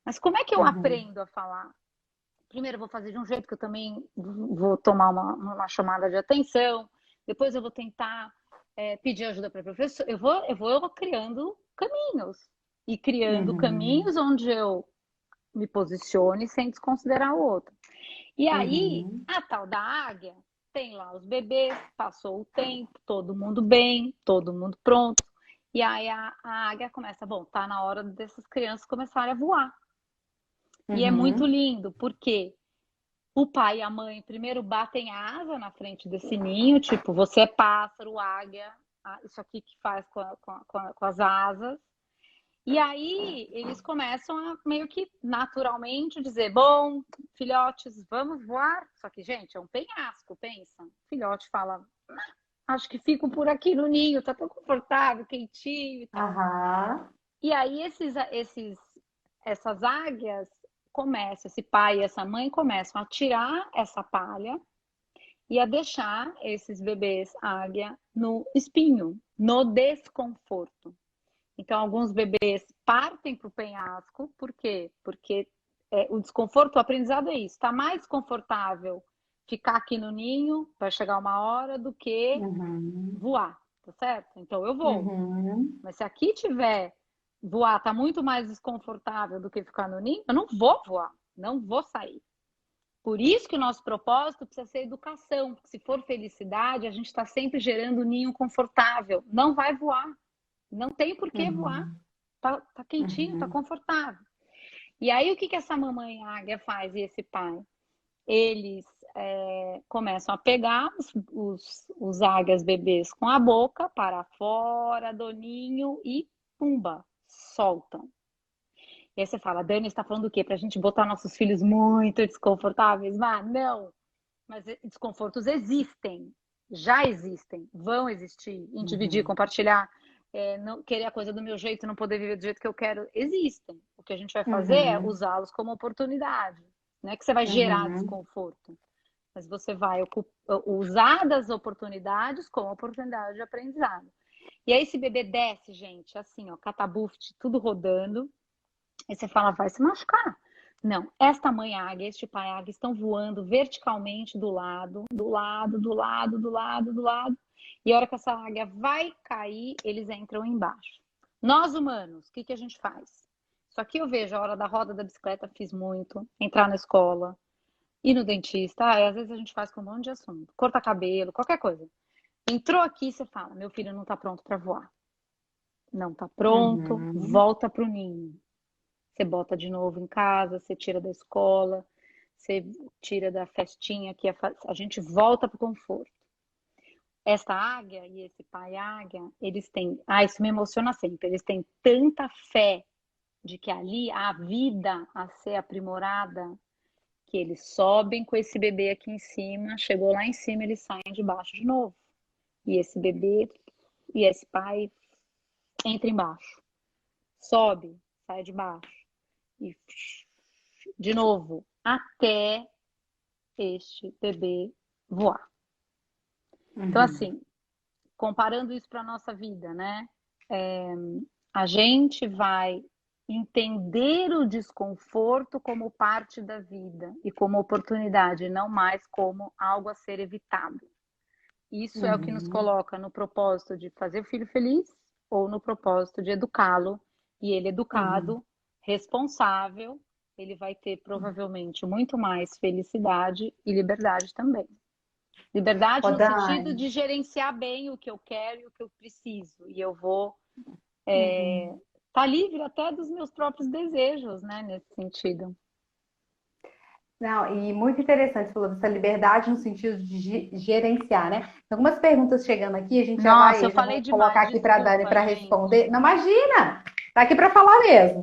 Mas como é que eu uhum. aprendo a falar? Primeiro, eu vou fazer de um jeito que eu também vou tomar uma chamada de atenção. Depois, eu vou tentar pedir ajuda para a professora. Eu vou criando caminhos. e criando Uhum. caminhos onde eu me posicione sem desconsiderar o outro. E aí, Uhum. a tal da águia tem lá os bebês, passou o tempo, todo mundo bem, todo mundo pronto. E aí a águia começa, bom, tá na hora dessas crianças começarem a voar. E é muito Uhum. lindo, porque o pai e a mãe primeiro batem a asa na frente desse ninho, tipo, você é pássaro, águia, isso aqui que faz com as asas. E aí eles começam a meio que naturalmente dizer: bom, filhotes, vamos voar. Só que, gente, é um penhasco, pensa. O filhote fala: acho que fico por aqui no ninho, tá tão confortável, quentinho e tal. Aham. E aí essas águias começam, esse pai e essa mãe começam a tirar essa palha e a deixar esses bebês águia no espinho, no desconforto. Então, alguns bebês partem para o penhasco, por quê? Porque o desconforto, o aprendizado é isso, está mais confortável ficar aqui no ninho, vai chegar uma hora, do que Uhum. voar, tá certo? Então eu vou. Uhum. Mas se aqui tiver voar, tá muito mais desconfortável do que ficar no ninho, eu não vou voar, não vou sair. Por isso que o nosso propósito precisa ser educação, porque se for felicidade, a gente está sempre gerando um ninho confortável, não vai voar, não tem por que voar. Uhum. Tá quentinho, tá Uhum. confortável. E aí, o que que essa mamãe águia faz e esse pai? Eles começam a pegar os águias bebês com a boca para fora do ninho e pumba, soltam. E aí você fala: Dani, está falando o quê? Para a gente botar nossos filhos muito desconfortáveis? Mas não, mas desconfortos existem, já existem, vão existir, em dividir, Uhum. compartilhar, não querer a coisa do meu jeito, não poder viver do jeito que eu quero, existem. O que a gente vai fazer é Uhum. usá-los como oportunidade. Não é que você vai gerar Uhum. desconforto, mas você vai usar das oportunidades como oportunidade de aprendizado. E aí esse bebê desce, gente, assim, ó, catabuft, tudo rodando. Aí você fala: vai se machucar. Não, esta mãe águia, este pai águia estão voando verticalmente do lado, do lado, do lado, do lado, do lado. E a hora que essa águia vai cair, eles entram embaixo. Nós humanos, o que que a gente faz? Isso aqui eu vejo a hora da roda da bicicleta, fiz muito. Entrar na escola, ir no dentista. Às vezes a gente faz com um monte de assunto. Cortar cabelo, qualquer coisa. Entrou aqui, você fala: meu filho não está pronto para voar. Não está pronto, Uhum. volta para o ninho. Você bota de novo em casa, você tira da escola, você tira da festinha que a gente volta para o conforto. Esta águia e esse pai águia, eles têm, isso me emociona sempre, eles têm tanta fé de que ali há vida a ser aprimorada, que eles sobem com esse bebê aqui em cima, chegou lá em cima, eles saem de baixo de novo. E esse bebê e esse pai entra embaixo, sobe, sai de baixo e de novo, até este bebê voar. Então, Uhum. assim, comparando isso para a nossa vida, né? A gente vai entender o desconforto como parte da vida e como oportunidade, não mais como algo a ser evitado. Isso é o que nos Uhum. coloca no propósito de fazer o filho feliz ou no propósito de educá-lo. E ele Uhum. educado, responsável, ele vai ter provavelmente muito mais felicidade e liberdade também. Liberdade Ô, no sentido Dani. de gerenciar bem o que eu quero e o que eu preciso. E eu vou Uhum. estar livre até dos meus próprios desejos, né? Nesse sentido. Não, e muito interessante, você falou dessa liberdade no sentido de gerenciar, né? Tem algumas perguntas chegando aqui, a gente já Nossa, vai, eu eu já falei vou colocar demais. aqui para a Dani Desculpa, para responder. gente. Não, imagina, tá aqui para falar mesmo.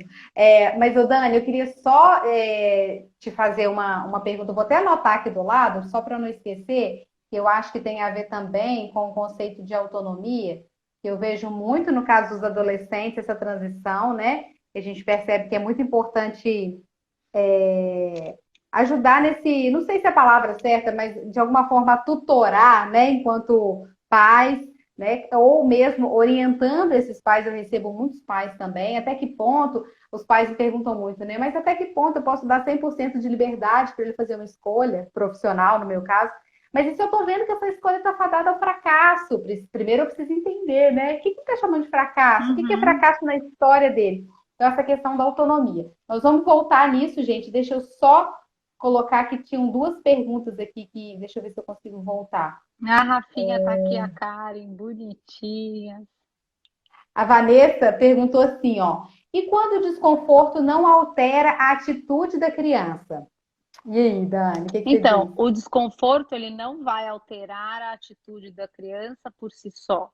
Mas, ô Dani, eu queria só te fazer uma pergunta, eu vou até anotar aqui do lado, só para não esquecer, que eu acho que tem a ver também com o conceito de autonomia, que eu vejo muito no caso dos adolescentes, essa transição, né? Que a gente percebe que é muito importante ajudar nesse, não sei se é a palavra certa, mas de alguma forma tutorar, né, enquanto pais, né, ou mesmo orientando esses pais, eu recebo muitos pais também, até que ponto, os pais me perguntam muito, né, mas até que ponto eu posso dar 100% de liberdade para ele fazer uma escolha profissional, no meu caso, mas e se eu estou vendo que essa escolha está fadada ao fracasso? Primeiro eu preciso entender, né, o que está chamando de fracasso? O que é Uhum. fracasso na história dele? Então, essa questão da autonomia. Nós vamos voltar nisso, gente. Deixa eu só colocar que tinham duas perguntas aqui que deixa eu ver se eu consigo voltar. A Rafinha tá aqui, a Karen, bonitinha. A Vanessa perguntou assim, ó: e quando o desconforto não altera a atitude da criança? E aí, Dani, o que você Então, diz? o desconforto ele não vai alterar a atitude da criança por si só.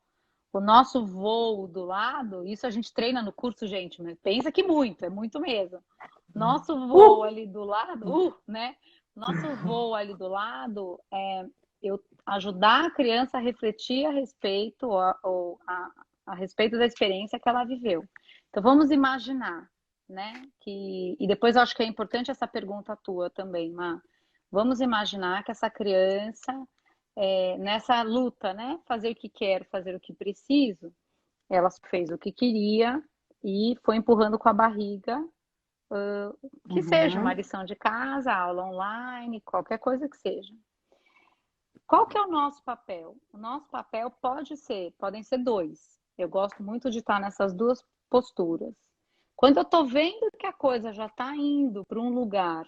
O nosso voo do lado, isso a gente treina no curso, gente, mas pensa que muito, é muito mesmo. Nosso voo ali do lado, né? Nosso voo ali do lado é eu ajudar a criança a refletir a respeito, a respeito da experiência que ela viveu. Então vamos imaginar, né? E depois eu acho que é importante essa pergunta tua também, Má. Vamos imaginar que essa criança, nessa luta, né? Fazer o que quero, fazer o que preciso, ela fez o que queria e foi empurrando com a barriga, que seja uma Uhum. lição de casa, aula online, qualquer coisa que seja. Qual que é o nosso papel? O nosso papel podem ser dois. Eu gosto muito de estar nessas duas posturas. Quando eu estou vendo que a coisa já está indo para um lugar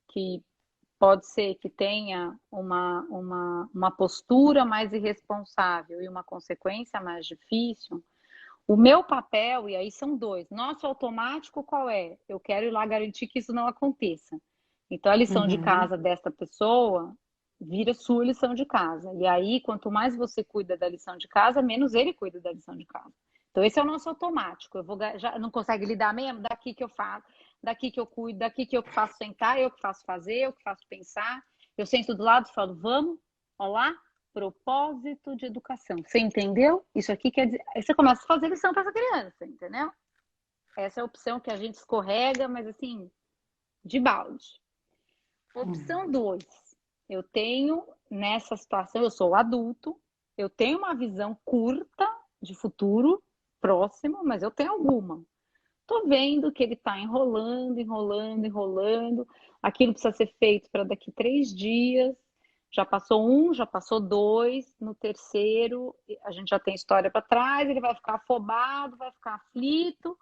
que pode ser que tenha uma postura mais irresponsável e uma consequência mais difícil, o meu papel, e aí são dois, nosso automático qual é? Eu quero ir lá garantir que isso não aconteça. Então, a lição de Uhum. casa desta pessoa vira sua lição de casa. E aí, quanto mais você cuida da lição de casa, menos ele cuida da lição de casa. Então, esse é o nosso automático. Eu vou já não consegue lidar mesmo? Daqui que eu faço, daqui que eu cuido, daqui que eu faço sentar, eu que faço fazer, eu que faço pensar. Eu sento do lado e falo, vamos, olá, propósito de educação. Você entendeu? Isso aqui quer dizer. Aí você começa a fazer lição para essa criança, entendeu? Essa é a opção que a gente escorrega, mas assim, de balde. Opção 2. Eu tenho nessa situação, eu sou adulto, eu tenho uma visão curta de futuro próximo, mas eu tenho alguma. Tô vendo que ele está enrolando, enrolando, enrolando. Aquilo precisa ser feito para daqui 3 dias. Já passou um, já passou dois. No terceiro, a gente já tem história para trás. Ele vai ficar afobado, vai ficar aflito.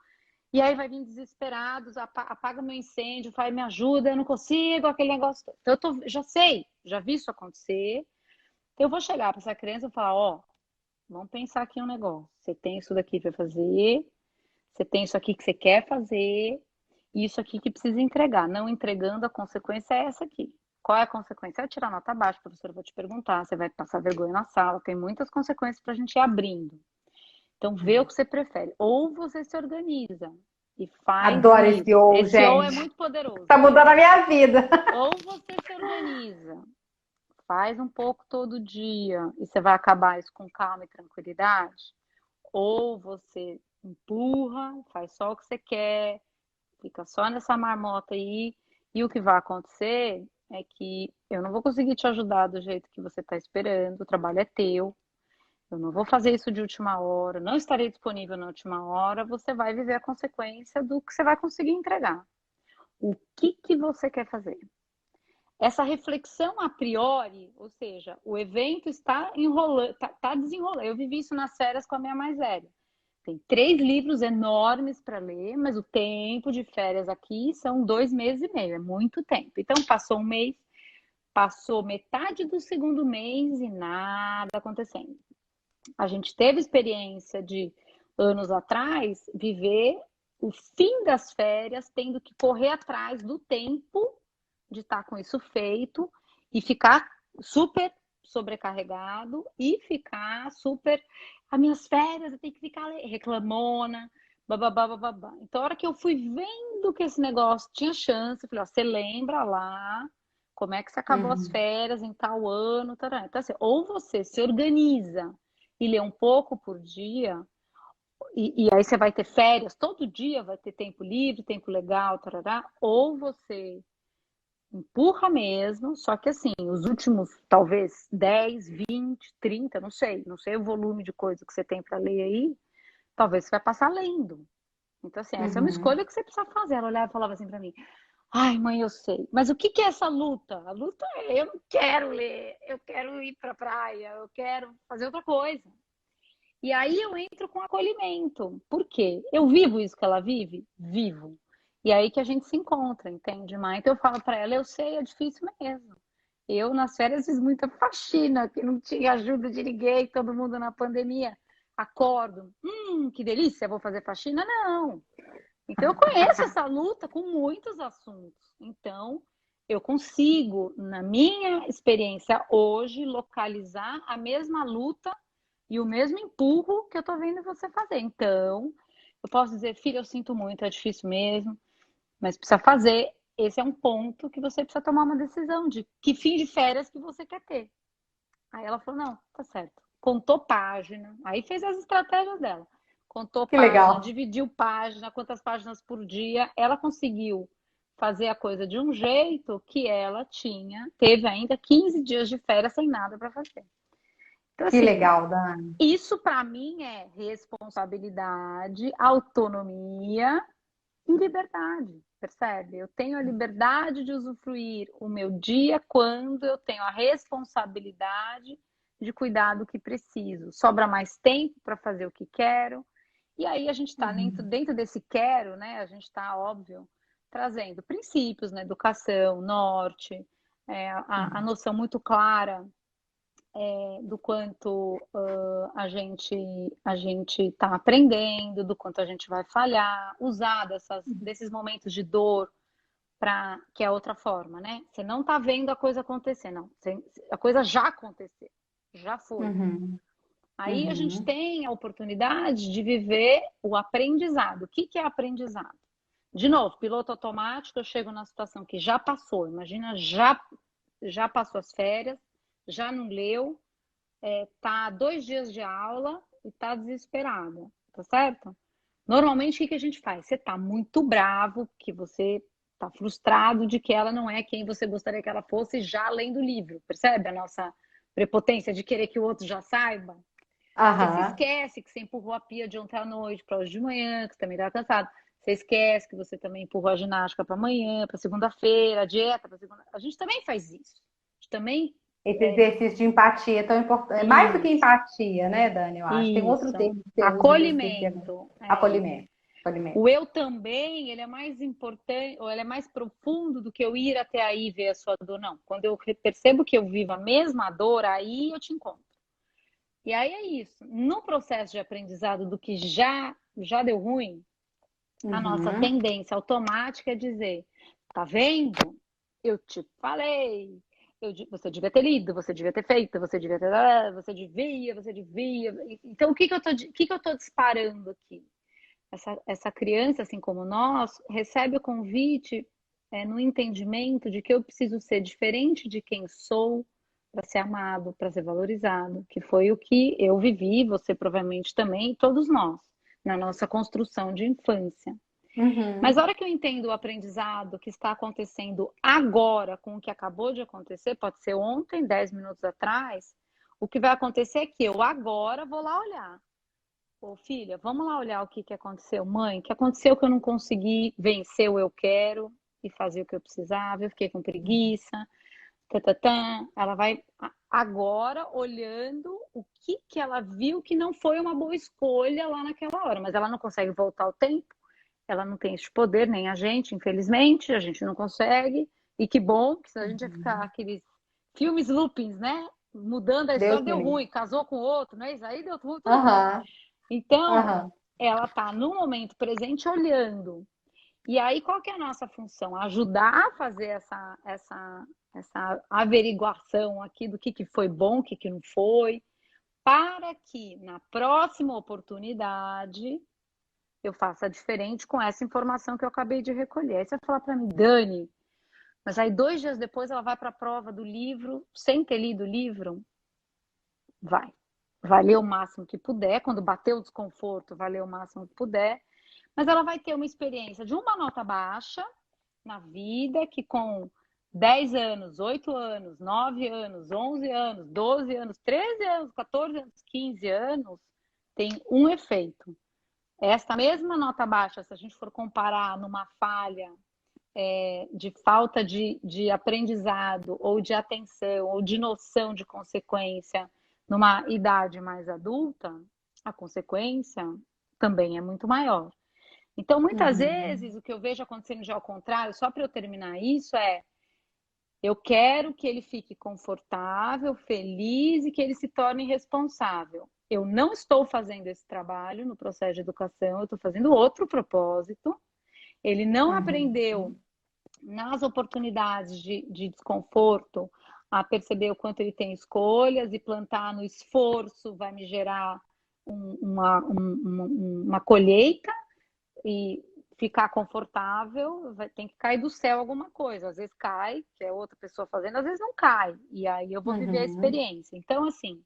E aí vai vir desesperado, apaga meu incêndio, vai, me ajuda, eu não consigo, aquele negócio. Então, já sei, já vi isso acontecer. Então, eu vou chegar para essa criança e falar, ó, vamos pensar aqui um negócio. Você tem isso daqui para fazer, você tem isso aqui que você quer fazer, e isso aqui que precisa entregar. Não entregando, a consequência é essa aqui. Qual é a consequência? É tirar nota baixa, o professor vai te perguntar, você vai passar vergonha na sala, tem muitas consequências para a gente ir abrindo. Então, vê o que você prefere. Ou você se organiza e faz Adoro esse isso. ou, Esse ou é gente. muito poderoso, Tá né? mudando a minha vida. Ou você se organiza, faz um pouco todo dia e você vai acabar isso com calma e tranquilidade. Ou você empurra, faz só o que você quer, fica só nessa marmota aí. E o que vai acontecer é que eu não vou conseguir te ajudar do jeito que você está esperando, o trabalho é teu. Eu não vou fazer isso de última hora, não estarei disponível na última hora, você vai viver a consequência do que você vai conseguir entregar. O que você quer fazer? Essa reflexão a priori, ou seja, o evento está enrolando, está desenrolando. Eu vivi isso nas férias com a minha mais velha. Tem 3 livros enormes para ler, mas o tempo de férias aqui são 2 meses e meio, é muito tempo. Então, passou um mês, passou metade do segundo mês e nada acontecendo. A gente teve experiência de anos atrás viver o fim das férias tendo que correr atrás do tempo de estar com isso feito e ficar super sobrecarregado e ficar super. As minhas férias eu tenho que ficar reclamona, bababá, bababá. Então, a hora que eu fui vendo que esse negócio tinha chance, eu falei: ó, você lembra lá como é que você acabou as Uhum. férias em tal ano? Tará. Então, assim, ou você se organiza e lê um pouco por dia, e aí você vai ter férias, todo dia vai ter tempo livre, tempo legal, tarará, ou você empurra mesmo, só que assim, os últimos talvez 10, 20, 30, não sei o volume de coisa que você tem para ler aí, talvez você vai passar lendo. Então, assim, essa é uma Uhum. escolha que você precisa fazer. Ela olhava e falava assim para mim: ai, mãe, eu sei, mas o que é essa luta? A luta é: eu não quero ler, eu quero ir para a praia, eu quero fazer outra coisa. E aí eu entro com acolhimento. Por quê? Eu vivo isso que ela vive? Vivo. E aí que a gente se encontra, entende, Má? Então eu falo para ela, eu sei, é difícil mesmo. Eu, nas férias, fiz muita faxina, que não tinha ajuda de ninguém, todo mundo na pandemia. Acordo, que delícia, vou fazer faxina? Não. Então eu conheço essa luta com muitos assuntos. Então eu consigo, na minha experiência hoje, localizar a mesma luta e o mesmo empurro que eu tô vendo você fazer. Então, eu posso dizer, filha, eu sinto muito, é difícil mesmo, mas precisa fazer. Esse é um ponto que você precisa tomar uma decisão de que fim de férias que você quer ter. Aí ela falou, não, tá certo. Contou página, aí fez as estratégias dela. Contou Que página, legal. dividiu página, quantas páginas por dia. Ela conseguiu fazer a coisa de um jeito que ela teve ainda 15 dias de férias sem nada para fazer. Então, Que assim, legal, Dani. isso para mim é responsabilidade, autonomia e liberdade, percebe? Eu tenho a liberdade de usufruir o meu dia quando eu tenho a responsabilidade de cuidar do que preciso. Sobra mais tempo para fazer o que quero. E aí a gente está dentro desse quero, né? A gente está, óbvio, trazendo princípios na educação, norte, a noção muito clara do quanto a gente está aprendendo, do quanto a gente vai falhar, usar desses momentos de dor para que é outra forma, né? Você não está vendo a coisa acontecer, não. A coisa já aconteceu, já foi. Uhum, Aí a gente uhum, tem a oportunidade de viver o aprendizado. O que é aprendizado? De novo, piloto automático, eu chego na situação que já passou. Imagina, já passou as férias, já não leu, tá 2 dias de aula e tá desesperada, tá certo? Normalmente, o que a gente faz? Você tá muito bravo, que você tá frustrado de que ela não é quem você gostaria que ela fosse já lendo o livro, percebe? A nossa prepotência de querer que o outro já saiba. Você se aham. esquece que você empurrou a pia de ontem à noite para hoje de manhã, que você também estava cansado. Você esquece que você também empurrou a ginástica para amanhã, para segunda-feira, a dieta para segunda. A gente também faz isso. A gente também Esse é, exercício de empatia é tão importante. É mais do que isso. empatia, né, Dani? Eu acho. Tem outro Isso. termo que você usa nesse termo. Acolhimento. Acolhimento. Acolhimento. O eu também, ele é mais importante, ou ele é mais profundo do que eu ir até aí e ver a sua dor, não. Quando eu percebo que eu vivo a mesma dor, aí eu te encontro. E aí é isso. No processo de aprendizado do que já deu ruim, a nossa Uhum. tendência automática é dizer: tá vendo? Eu te falei. Você devia ter lido, você devia ter feito, você devia ter. Você devia. Então, que eu tô disparando aqui? Essa criança, assim como nós, recebe o convite no entendimento de que eu preciso ser diferente de quem sou para ser amado, para ser valorizado, que foi o que eu vivi, você provavelmente também, e todos nós, na nossa construção de infância. Mas a Uhum. hora que eu entendo o aprendizado que está acontecendo agora com o que acabou de acontecer, pode ser ontem, 10 minutos atrás, o que vai acontecer é que eu agora vou lá olhar. Ô, filha, vamos lá olhar o que aconteceu. Mãe, o que aconteceu que eu não consegui vencer o eu quero e fazer o que eu precisava, eu fiquei com preguiça, tatatã. Ela vai agora olhando o que ela viu que não foi uma boa escolha lá naquela hora, mas ela não consegue voltar ao tempo, ela não tem esse poder, nem a gente, infelizmente, a gente não consegue. E que bom, que senão a gente ia ficar aqueles filmes loopings, né? Mudando a Deus história, me deu livre. ruim, casou com outro, não é isso? Aí deu tudo ruim. Aham, Então, aham. ela está no momento presente olhando. E aí, qual que é a nossa função? Ajudar a fazer essa averiguação aqui do que foi bom, o que não foi, para que na próxima oportunidade eu faça diferente com essa informação que eu acabei de recolher. Aí você vai falar para mim, Dani, mas aí 2 dias depois ela vai para a prova do livro sem ter lido o livro? Vai. Vai ler o máximo que puder, quando bater o desconforto, vai ler o máximo que puder, mas ela vai ter uma experiência de uma nota baixa na vida, que com 10 anos, 8 anos, 9 anos, 11 anos, 12 anos, 13 anos, 14 anos, 15 anos, tem um efeito. Esta mesma nota baixa, se a gente for comparar numa falha de falta de aprendizado, ou de atenção, ou de noção de consequência numa idade mais adulta, a consequência também é muito maior. Então, muitas vezes, o que eu vejo acontecendo já ao contrário, só para eu terminar isso, eu quero que ele fique confortável, feliz e que ele se torne responsável. Eu não estou fazendo esse trabalho no processo de educação, eu estou fazendo outro propósito. Ele não aprendeu nas oportunidades de desconforto a perceber o quanto ele tem escolhas e plantar no esforço vai me gerar uma colheita e ficar confortável, tem que cair do céu alguma coisa. Às vezes cai, que é outra pessoa fazendo, às vezes não cai. E aí eu vou viver a experiência. Então, assim,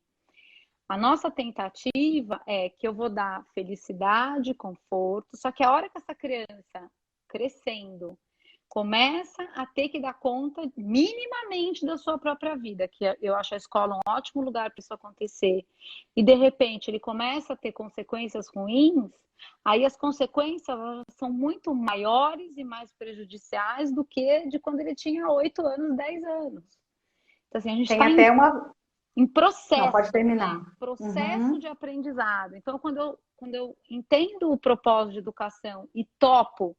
a nossa tentativa é que eu vou dar felicidade, conforto, só que a hora que essa criança crescendo começa a ter que dar conta minimamente da sua própria vida, que eu acho a escola um ótimo lugar para isso acontecer, e de repente ele começa a ter consequências ruins, aí as consequências são muito maiores e mais prejudiciais do que de quando ele tinha 8 anos, 10 anos. Então, assim, a gente Tem está até uma. em processo, Não, pode terminar. né? Processo de aprendizado. Então, quando eu entendo o propósito de educação e topo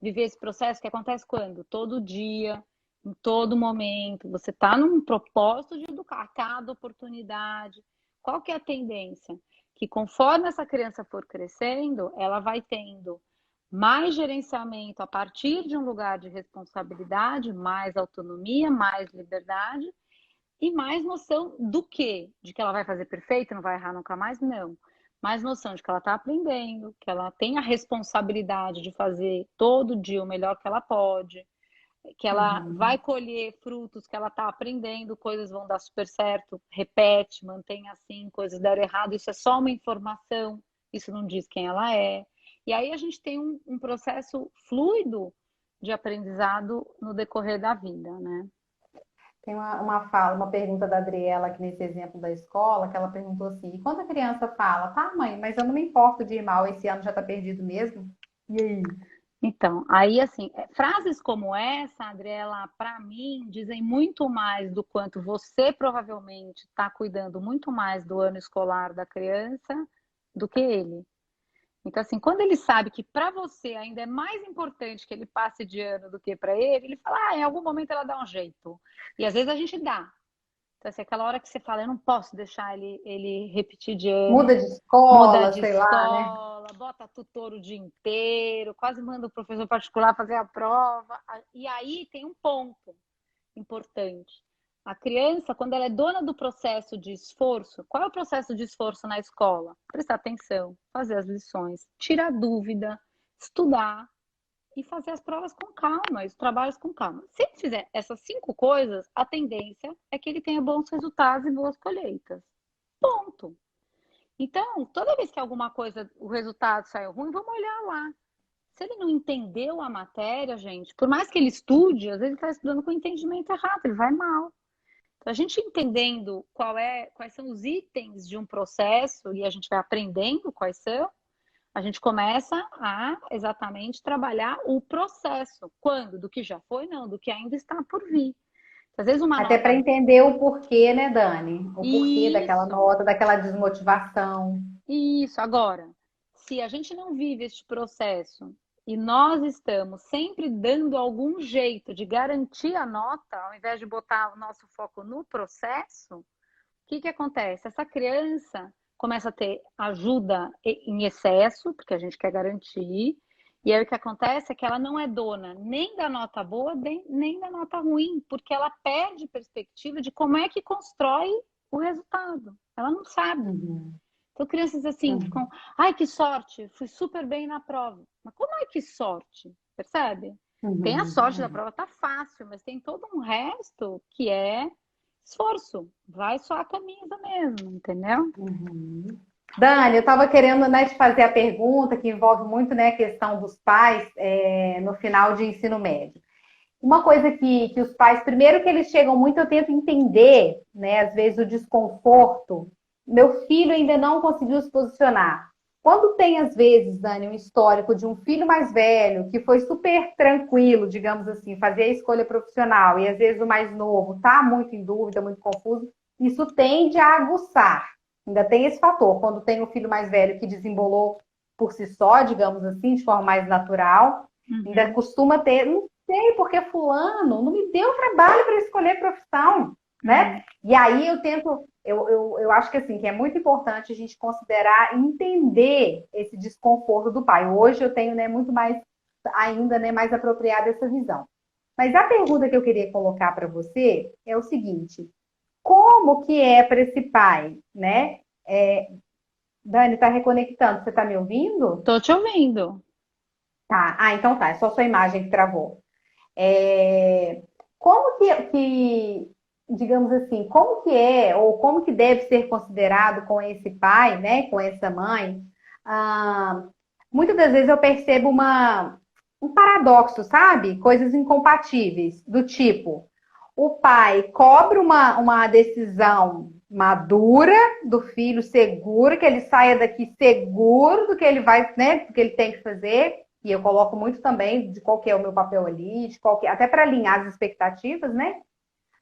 viver esse processo, que acontece quando? Todo dia, em todo momento, você está num propósito de educar a cada oportunidade. Qual que é a tendência? Que conforme essa criança for crescendo, ela vai tendo mais gerenciamento a partir de um lugar de responsabilidade, mais autonomia, mais liberdade, e mais noção do quê? De que ela vai fazer perfeito, não vai errar nunca mais? Não. Mais noção de que ela está aprendendo, que ela tem a responsabilidade de fazer todo dia o melhor que ela pode, que ela vai colher frutos que ela está aprendendo, coisas vão dar super certo, repete, mantém assim, coisas deram errado, isso é só uma informação, isso não diz quem ela é. E aí a gente tem um processo fluido de aprendizado no decorrer da vida, né? Tem uma pergunta da Adriela aqui nesse exemplo da escola, que ela perguntou assim, e quando a criança fala, tá, mãe, mas eu não me importo de ir mal, esse ano já tá perdido mesmo? E aí? Então, aí assim, frases como essa, Adriela, para mim, dizem muito mais do quanto você provavelmente está cuidando muito mais do ano escolar da criança do que ele. Então, assim, quando ele sabe que para você ainda é mais importante que ele passe de ano do que para ele fala, em algum momento ela dá um jeito. E às vezes a gente dá. Então, assim, aquela hora que você fala, eu não posso deixar ele repetir de ano. Muda de Muda escola, de sei lá, né? escola, bota tutor o dia inteiro, quase manda o professor particular fazer a prova. E aí tem um ponto importante. A criança, quando ela é dona do processo de esforço, qual é o processo de esforço na escola? Prestar atenção, fazer as lições, tirar dúvida, estudar e fazer as provas com calma, os trabalhos com calma. Se ele fizer essas 5 coisas, a tendência é que ele tenha bons resultados e boas colheitas. Ponto. Então, toda vez que alguma coisa, o resultado saiu ruim, vamos olhar lá. Se ele não entendeu a matéria, gente, por mais que ele estude, às vezes ele está estudando com o entendimento errado, ele vai mal. Então, a gente entendendo quais são os itens de um processo e a gente vai aprendendo quais são, a gente começa a exatamente trabalhar o processo. Quando? Do que já foi? Não, do que ainda está por vir. Às vezes uma Até nota... para entender o porquê, né, Dani? O porquê daquela Isso. nota, daquela desmotivação. Isso, agora, se a gente não vive este processo e nós estamos sempre dando algum jeito de garantir a nota, ao invés de botar o nosso foco no processo, o que acontece? Essa criança começa a ter ajuda em excesso, porque a gente quer garantir, e aí o que acontece é que ela não é dona nem da nota boa, nem da nota ruim, porque ela perde perspectiva de como é que constrói o resultado. Ela não sabe. Então, crianças assim, ficam, ai, que sorte, fui super bem na prova. Mas como é que sorte? Percebe? Tem a sorte da prova, tá fácil, mas tem todo um resto que é esforço. Vai só a camisa mesmo, entendeu? Dani, eu estava querendo, né, te fazer a pergunta que envolve muito, né, a questão dos pais no final de ensino médio. Uma coisa que os pais, primeiro que eles chegam muito, eu tento entender, né, às vezes o desconforto. Meu filho ainda não conseguiu se posicionar. Quando tem, às vezes, Dani, um histórico de um filho mais velho, que foi super tranquilo, digamos assim, fazer a escolha profissional, e às vezes o mais novo está muito em dúvida, muito confuso, isso tende a aguçar, Ainda tem esse fator, quando tem o filho mais velho que desembolou por si só, digamos assim, de forma mais natural, ainda costuma ter, não sei porque fulano não me deu trabalho para escolher profissão, né? E aí eu tento, eu acho que assim, que é muito importante a gente considerar e entender esse desconforto do pai. Hoje eu tenho, né, muito mais, ainda, né, mais apropriada essa visão. Mas a pergunta que eu queria colocar para você é o seguinte: como que é para esse pai, né? Dani, tá reconectando, você tá me ouvindo? Tô te ouvindo. Tá. Ah, então tá, é só sua imagem que travou. É, como digamos assim, como que é, ou como que deve ser considerado com esse pai, né, com essa mãe? Ah, muitas das vezes eu percebo um paradoxo, sabe? Coisas incompatíveis, do tipo, o pai cobra uma decisão madura do filho, seguro, que ele saia daqui seguro do que ele vai, né, do que ele tem que fazer. E eu coloco muito também de qual que é o meu papel ali, até para alinhar as expectativas, né?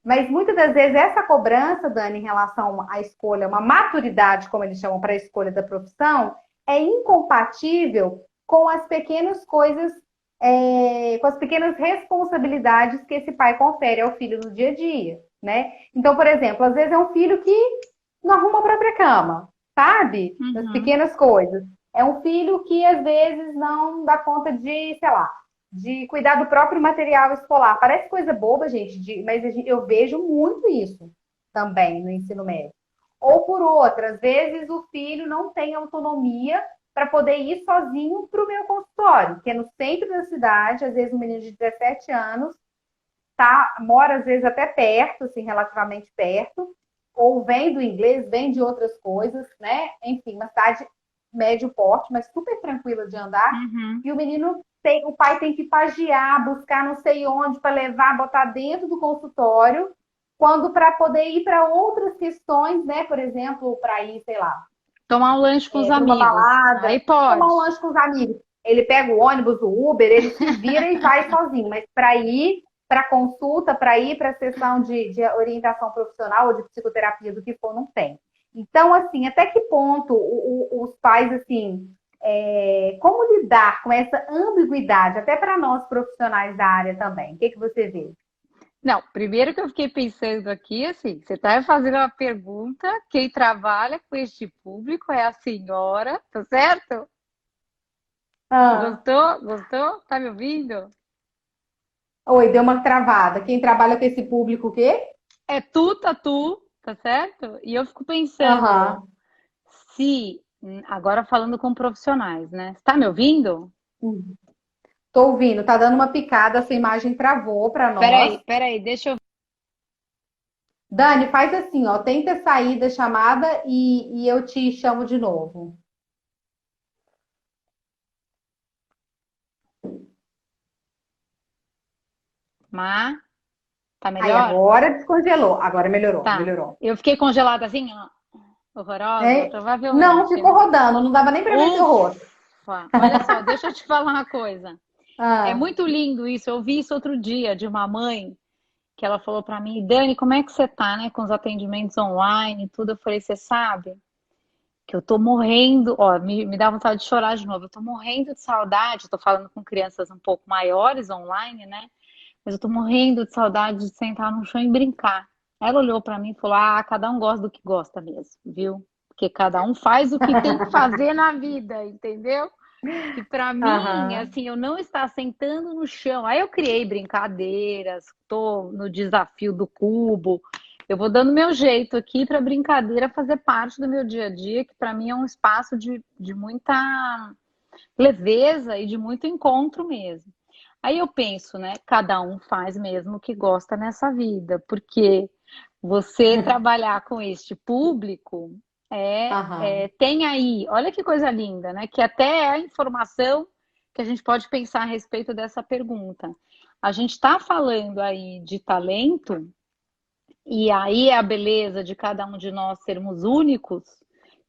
Mas muitas das vezes essa cobrança, Dani, em relação à escolha, uma maturidade, como eles chamam, para a escolha da profissão, é incompatível com as pequenas coisas, com as pequenas responsabilidades que esse pai confere ao filho no dia a dia, né? Então, por exemplo, às vezes é um filho que não arruma a própria cama, sabe? Das pequenas coisas. É um filho que às vezes não dá conta de, sei lá, de cuidar do próprio material escolar. Parece coisa boba, gente, mas eu vejo muito isso também no ensino médio. Ou por outra, às vezes o filho não tem autonomia para poder ir sozinho para o meu consultório, que é no centro da cidade, às vezes um menino de 17 anos mora às vezes até perto, assim, relativamente perto, ou vem do inglês, vem de outras coisas, né? Enfim, uma cidade médio porte, mas super tranquila de andar. E o menino o pai tem que pagiar, buscar não sei onde para levar, botar dentro do consultório, quando para poder ir para outras questões, né? Por exemplo, para ir, sei lá, Tomar um lanche com os para uma amigos. balada, Aí pode. tomar um lanche com os amigos. Ele pega o ônibus, o Uber, ele se vira e vai sozinho, mas para ir para consulta, para ir para a sessão de orientação profissional ou de psicoterapia, do que for, não tem. Então, assim, até que ponto os pais, assim, como lidar com essa ambiguidade, até para nós profissionais da área também? O que você vê? Não, primeiro que eu fiquei pensando aqui, assim, você está fazendo uma pergunta, quem trabalha com este público é a senhora, tá certo? Ah, Gostou? Gostou? Tá me ouvindo? oi, deu uma travada. Quem trabalha com esse público, o quê? É tu, tá certo? E eu fico pensando, Aham. se, agora falando com profissionais, né? Você tá me ouvindo? Tô ouvindo, tá dando uma picada, essa imagem travou para nós. Peraí, deixa eu. Dani, faz assim, ó, tenta sair da chamada e eu te chamo de novo. Mas, tá Aí melhor? agora descongelou, agora melhorou, Tá. melhorou. Eu fiquei congelada assim, ó, horrorosa, Não, provavelmente. ficou rodando, não dava nem para ver seu rosto. Ufa! Olha só, deixa eu te falar uma coisa. É Ah, muito lindo isso. Eu vi isso outro dia de uma mãe que ela falou pra mim, Dani, como é que você tá, né, com os atendimentos online e tudo? Eu falei, você sabe que eu tô morrendo, ó, me dá vontade de chorar de novo. Eu tô morrendo de saudade, tô falando com crianças um pouco maiores online, né? Mas eu tô morrendo de saudade de sentar no chão e brincar. Ela olhou pra mim e falou: "Ah, cada um gosta do que gosta mesmo, viu? Porque cada um faz o que tem que fazer na vida, entendeu?" Que para mim, aham. assim, eu não estar sentando no chão. Aí eu criei brincadeiras, tô no desafio do cubo. Eu vou dando meu jeito aqui para brincadeira fazer parte do meu dia a dia, que para mim é um espaço de muita leveza e de muito encontro mesmo. Aí eu penso, né? Cada um faz mesmo o que gosta nessa vida, porque você trabalhar com este público Aham. tem aí, olha que coisa linda, né? Que até é a informação que a gente pode pensar a respeito dessa pergunta. A gente está falando aí de talento, e aí é a beleza de cada um de nós sermos únicos.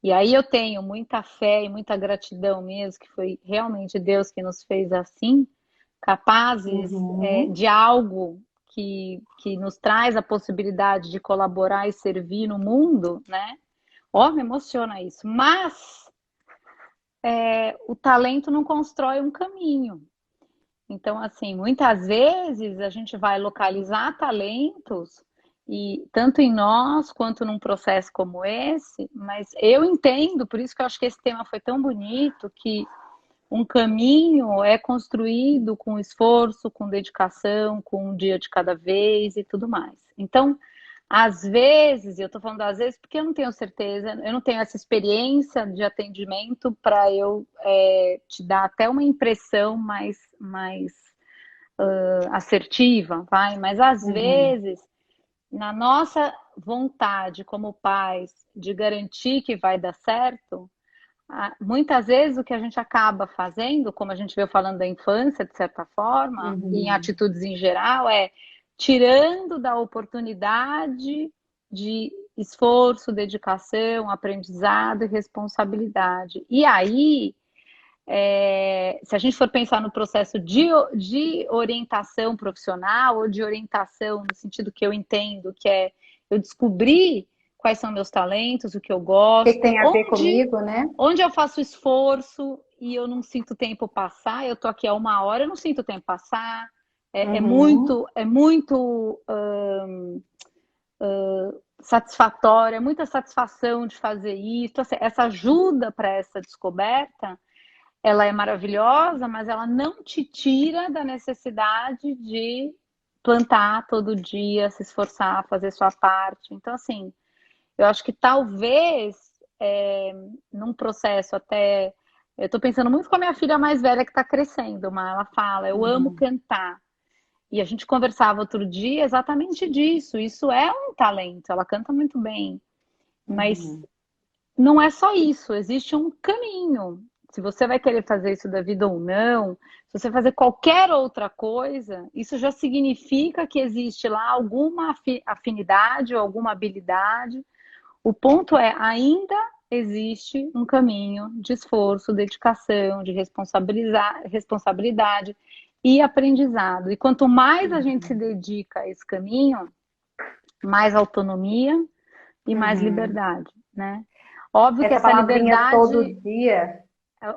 E aí eu tenho muita fé e muita gratidão mesmo, que foi realmente Deus que nos fez assim, capazes Uhum. de algo que nos traz a possibilidade de colaborar e servir no mundo, né? Ó, me emociona isso. Mas o talento não constrói um caminho. Então, assim, muitas vezes a gente vai localizar talentos, e tanto em nós quanto num processo como esse, mas eu entendo, por isso que eu acho que esse tema foi tão bonito, que um caminho é construído com esforço, com dedicação, com um dia de cada vez e tudo mais. Então, às vezes, e eu estou falando às vezes porque eu não tenho certeza, eu não tenho essa experiência de atendimento para eu te dar até uma impressão mais assertiva, vai? Mas às vezes, na nossa vontade como pais de garantir que vai dar certo, muitas vezes o que a gente acaba fazendo, como a gente veio falando da infância, de certa forma, e em atitudes em geral, é tirando da oportunidade de esforço, dedicação, aprendizado e responsabilidade. E aí, se a gente for pensar no processo de orientação profissional ou de orientação no sentido que eu entendo, que é eu descobrir quais são meus talentos, o que eu O gosto, que tem a ver comigo, né? onde eu faço esforço e eu não sinto o tempo passar, eu tô aqui há 1 hora, eu não sinto o tempo passar, é muito satisfatório, é muita satisfação de fazer isso, essa ajuda para essa descoberta, ela é maravilhosa, mas ela não te tira da necessidade de plantar todo dia, se esforçar, fazer sua parte. Então, assim, eu acho que talvez num processo até. Eu estou pensando muito com a minha filha mais velha que está crescendo, mas ela fala, eu amo cantar. E a gente conversava outro dia exatamente disso. Isso é um talento, ela canta muito bem. Mas não é só isso, existe um caminho. Se você vai querer fazer isso da vida ou não, se você fazer qualquer outra coisa, isso já significa que existe lá alguma afinidade ou alguma habilidade. O ponto é, ainda existe um caminho de esforço, dedicação, de responsabilidade e aprendizado. E quanto mais a gente se dedica a esse caminho, mais autonomia e mais liberdade, né? Óbvio que essa liberdade todo dia.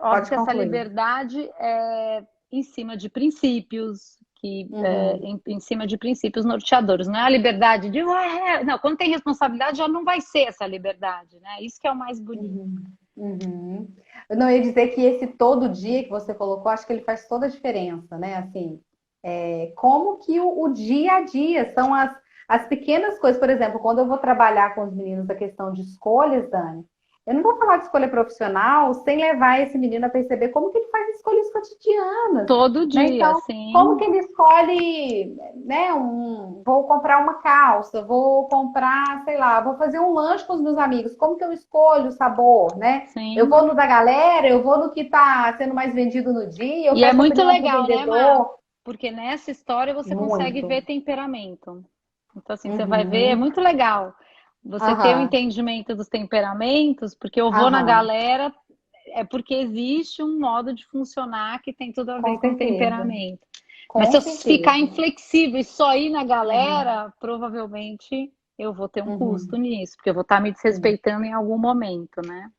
Óbvio que essa liberdade é em cima de princípios, em cima de princípios norteadores. Não é a liberdade de... Não, quando tem responsabilidade já não vai ser essa liberdade, né? Isso que é o mais bonito. Eu não ia dizer que esse todo dia que você colocou, acho que ele faz toda a diferença, né? Assim, como que o dia a dia são as pequenas coisas. Por exemplo, quando eu vou trabalhar com os meninos a questão de escolhas, Dani, eu não vou falar de escolha profissional sem levar esse menino a perceber como que ele faz escolhas cotidianas. Todo dia, né? Então, sim. Como que ele escolhe, né? Vou comprar uma calça, vou comprar, sei lá, vou fazer um lanche com os meus amigos. Como que eu escolho o sabor, né? Sim. Eu vou no da galera, eu vou no que está sendo mais vendido no dia. E é muito legal, né, Mar? Porque nessa história você consegue ver temperamento. Então, assim, você vai ver, é muito legal. Você ter o entendimento dos temperamentos, porque eu vou na galera, é porque existe um modo de funcionar que tem tudo a ver com temperamento. Mas se eu ficar inflexível e só ir na galera, provavelmente eu vou ter um custo nisso, porque eu vou estar me desrespeitando em algum momento, né?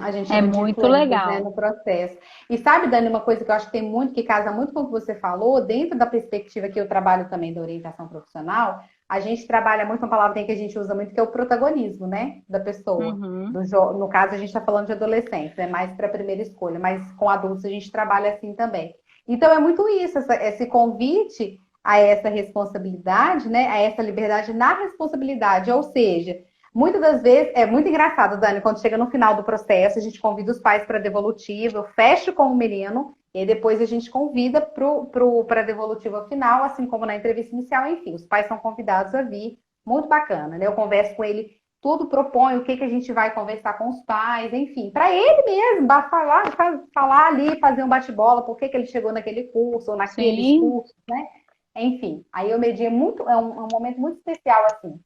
A gente é muito legal, né, no processo. E sabe, Dani, uma coisa que eu acho que tem muito, que casa muito com o que você falou, dentro da perspectiva que eu trabalho também da orientação profissional, a gente trabalha muito, uma palavra que a gente usa muito, que é o protagonismo, né, da pessoa. No caso, a gente está falando de adolescentes, é mais para a primeira escolha, mas com adultos a gente trabalha assim também. Então, é muito isso, esse convite a essa responsabilidade, né, a essa liberdade na responsabilidade, ou seja, muitas das vezes, é muito engraçado, Dani, quando chega no final do processo, a gente convida os pais para a devolutiva, eu fecho com o menino, e aí depois a gente convida para a devolutiva final, assim como na entrevista inicial, enfim, os pais são convidados a vir, muito bacana, né? Eu converso com ele, tudo proponho, o que a gente vai conversar com os pais, enfim, para ele mesmo, falar ali, fazer um bate-bola, por que ele chegou naquele curso ou naqueles cursos, né? Enfim, aí eu medi muito, é um momento muito especial, assim.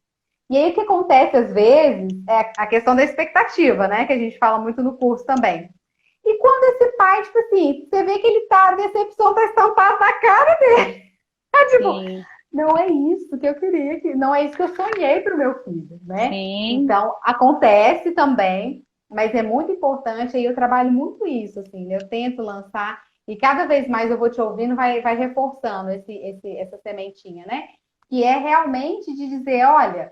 E aí o que acontece às vezes é a questão da expectativa, né? Que a gente fala muito no curso também. E quando esse pai, você vê que ele tá, a decepção tá estampada na cara dele. Tipo, não é isso que eu queria, não é isso que eu sonhei para o meu filho, né? Sim, Então, acontece também, mas é muito importante, aí eu trabalho muito isso, assim, né? Eu tento lançar, e cada vez mais eu vou te ouvindo, vai reforçando essa sementinha, né? Que é realmente de dizer, olha,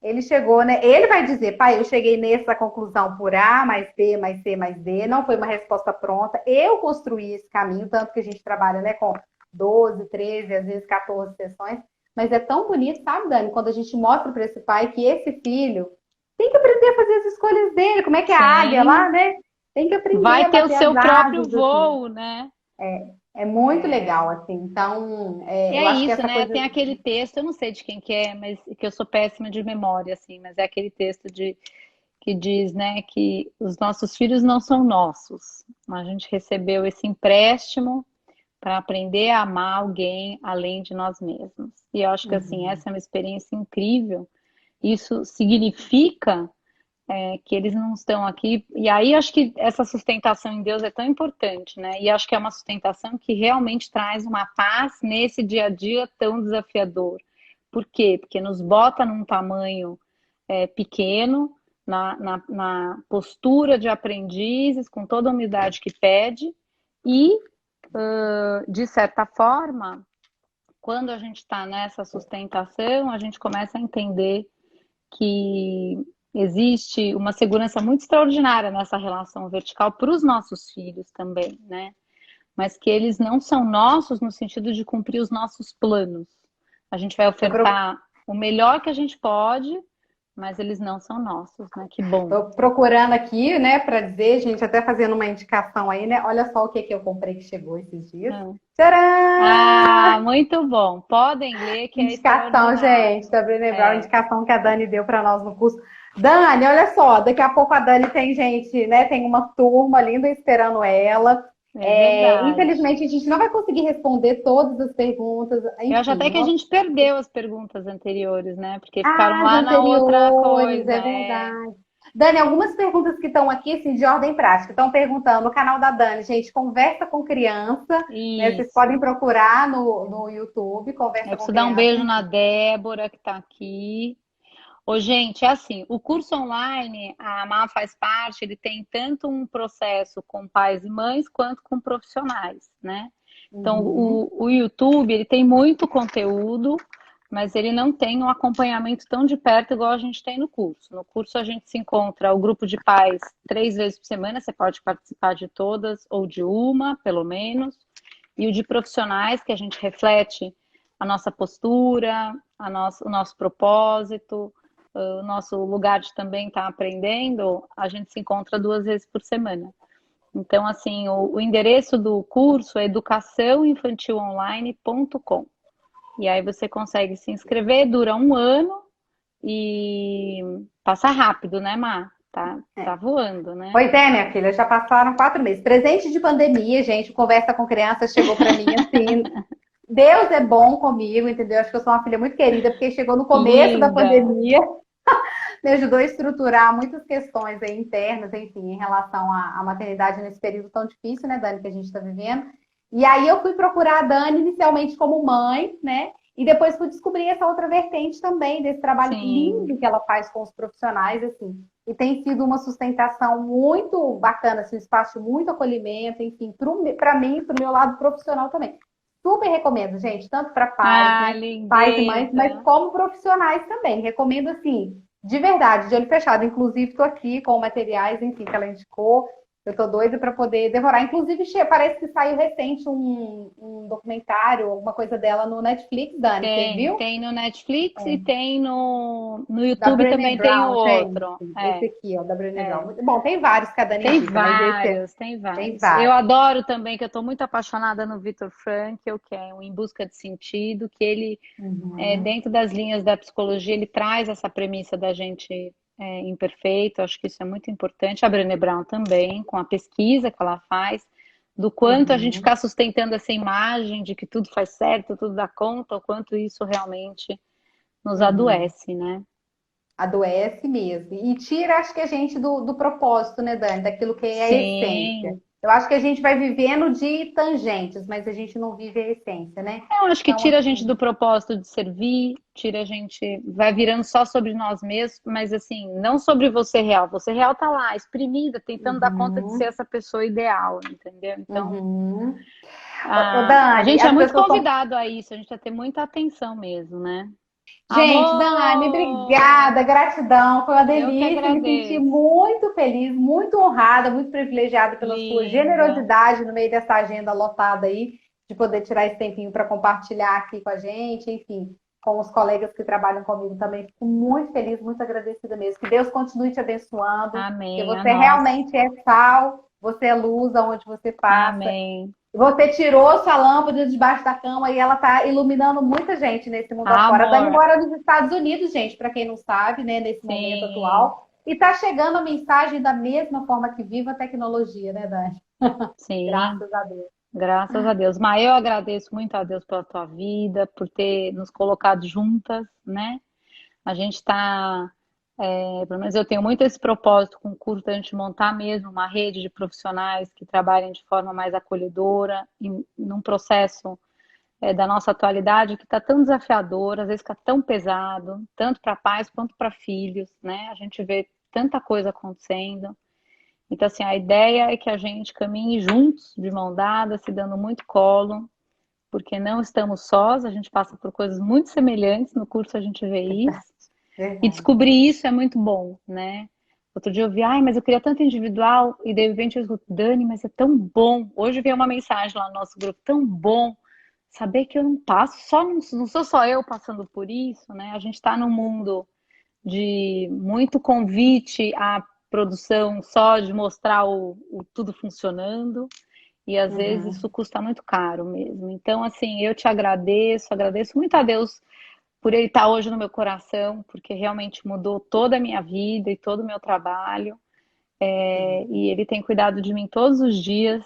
ele chegou, né? Ele vai dizer, pai, eu cheguei nessa conclusão por A, mais B, mais C, mais D, não foi uma resposta pronta. Eu construí esse caminho, tanto que a gente trabalha, né, com 12, 13, às vezes 14 sessões. Mas é tão bonito, sabe, Dani, quando a gente mostra para esse pai que esse filho tem que aprender a fazer as escolhas dele. Como é que é a águia sim. lá, né? Tem que aprender Vai a ter o bater as seu próprio asas, assim. voo, né? É muito É. legal, assim. Então, E eu é acho que isso, essa né? coisa. Tem aquele texto, eu não sei de quem que é, mas que eu sou péssima de memória, assim, mas é aquele texto que diz, né, que os nossos filhos não são nossos. A gente recebeu esse empréstimo para aprender a amar alguém além de nós mesmos. E eu acho que assim, Uhum. essa é uma experiência incrível. Isso significa que eles não estão aqui. E aí acho que essa sustentação em Deus é tão importante, né? E acho que é uma sustentação que realmente traz uma paz nesse dia a dia tão desafiador. Por quê? Porque nos bota num tamanho pequeno, na postura de aprendizes, com toda a humildade que pede, e, de certa forma, quando a gente está nessa sustentação, a gente começa a entender que existe uma segurança muito extraordinária nessa relação vertical para os nossos filhos também, né? Mas que eles não são nossos no sentido de cumprir os nossos planos. A gente vai Eu ofertar o melhor que a gente pode, mas eles não são nossos, né? Que bom. Tô procurando aqui, né, para dizer, gente, até fazendo uma indicação aí, né? Olha só o que que eu comprei que chegou esses dias. É. Ah, Tcharam! muito bom. Podem ler que é Indicação, gente, extraordinário. da Brené Brown, É, indicação que a Dani deu para nós no curso. Dani, olha só, daqui a pouco a Dani tem gente, né? Tem uma turma linda esperando ela. é verdade. Infelizmente, a gente não vai conseguir responder todas as perguntas, Eu acho até enfim. que a gente perdeu as perguntas anteriores, né? Porque ficaram As lá na outra anteriores, coisa. é verdade. Dani, algumas perguntas que estão aqui, assim, de ordem prática, estão perguntando no canal da Dani, gente, conversa com criança, né? Vocês podem Isso. procurar no YouTube, Eu conversa com preciso dar um criança, beijo na enfim. Débora, que está aqui. Ô, gente, é assim, o curso online, a Má faz parte, ele tem tanto um processo com pais e mães, quanto com profissionais, né? Então, Uhum. o YouTube, ele tem muito conteúdo, mas ele não tem um acompanhamento tão de perto igual a gente tem no curso. No curso, a gente se encontra o grupo de pais 3 vezes por semana, você pode participar de todas, ou de uma, pelo menos, e o de profissionais, que a gente reflete a nossa postura, o nosso propósito, o nosso lugar de também estar aprendendo, a gente se encontra 2 vezes por semana. Então, assim, o endereço do curso é educaçãoinfantilonline.com. E aí você consegue se inscrever, dura um ano e passa rápido, né, Má? Tá voando, né? Pois é, minha filha, já passaram 4 meses. Presente de pandemia, gente, conversa com criança chegou para mim assim. Deus é bom comigo, entendeu? Acho que eu sou uma filha muito querida, porque chegou no começo da Linda. pandemia, me ajudou a estruturar muitas questões aí internas, enfim, em relação à maternidade nesse período tão difícil, né, Dani, que a gente está vivendo. E aí eu fui procurar a Dani inicialmente como mãe, né? E depois fui descobrir essa outra vertente também, desse trabalho Sim. lindo que ela faz com os profissionais, assim. E tem sido uma sustentação muito bacana, assim, um espaço de muito acolhimento, enfim, para mim, para o meu lado profissional também. Super recomendo, gente, tanto para pais, Ah, né? Pais e mães, mas lindeza. como profissionais também. Recomendo, assim, de verdade, de olho fechado. Inclusive, estou aqui com materiais, enfim, que ela indicou. Eu estou doida para poder devorar. Inclusive, parece que saiu recente um documentário, alguma coisa dela no Netflix, Dani. Você viu? Tem no Netflix e tem no Da YouTube Brené também tem o Brown, gente. outro. Esse aqui, ó, da Brené Brown. É. Muito bom, tem vários que a Dani Tem indica, mas esse vários, tem tem vários. Eu vários. adoro também, que eu estou muito apaixonada no Viktor Frankl, que é o Em Busca de Sentido, que ele, Uhum. dentro das linhas da psicologia, ele traz essa premissa da gente imperfeito, acho que isso é muito importante. A Brené Brown também, com a pesquisa que ela faz, do quanto a gente Uhum. ficar sustentando essa imagem de que tudo faz certo, tudo dá conta, o quanto isso realmente nos Uhum. adoece, né? Adoece mesmo. E tira, acho que a gente do propósito, né, Dani? Daquilo que é a essência. Sim, Eu acho que a gente vai vivendo de tangentes, mas a gente não vive a essência, né? Eu acho que Então, tira a gente assim, do propósito de servir, tira a gente, vai virando só sobre nós mesmos, mas assim, não sobre você real. Você real tá lá, exprimida, tentando dar conta de ser uhum, essa pessoa ideal, entendeu? Então, uhum. Ô, a Dani, gente é as muito pessoas estão. convidado a isso, a gente vai ter muita atenção mesmo, né? Gente, Dani, Amor! obrigada, gratidão. Foi uma Eu que delícia. Me senti agradeço. muito feliz, muito honrada, muito privilegiada pela sua Linda. generosidade no meio dessa agenda lotada aí, de poder tirar esse tempinho para compartilhar aqui com a gente, enfim, com os colegas que trabalham comigo também. Fico muito feliz, muito agradecida mesmo. Que Deus continue te abençoando, que Amém. A você nós. realmente é sal, você é luz aonde você passa. Amém. Você tirou sua lâmpada de debaixo da cama e ela tá iluminando muita gente nesse mundo afora. A Dani Amor. mora nos Estados Unidos, gente, para quem não sabe, né, nesse momento Sim, atual. E tá chegando a mensagem da mesma forma que viva a tecnologia, né, Dani? sim. Graças a Deus. Graças a Deus. Mas eu agradeço muito a Deus pela tua vida, por ter nos colocado juntas, né? A gente está, pelo menos eu tenho muito esse propósito com o curso da gente montar mesmo uma rede de profissionais que trabalhem de forma mais acolhedora, num processo da nossa atualidade que está tão desafiador, às vezes fica tão pesado, tanto para pais quanto para filhos, né? A gente vê tanta coisa acontecendo. Então, assim, a ideia é que a gente caminhe juntos, de mão dada, se dando muito colo, porque não estamos sós, a gente passa por coisas muito semelhantes, no curso a gente vê isso. E Verdade. descobrir isso é muito bom, né? Outro dia eu vi, ai, mas eu queria tanto individual, e de repente eu escuto, Dani, mas é tão bom. Hoje veio uma mensagem lá no nosso grupo, tão bom saber que eu não passo, não sou só eu passando por isso, né? A gente está num mundo de muito convite à produção só de mostrar o tudo funcionando, e às vezes isso Uhum. custa muito caro mesmo. Então, assim, eu te agradeço, agradeço muito a Deus por ele estar hoje no meu coração, porque realmente mudou toda a minha vida e todo o meu trabalho. E ele tem cuidado de mim todos os dias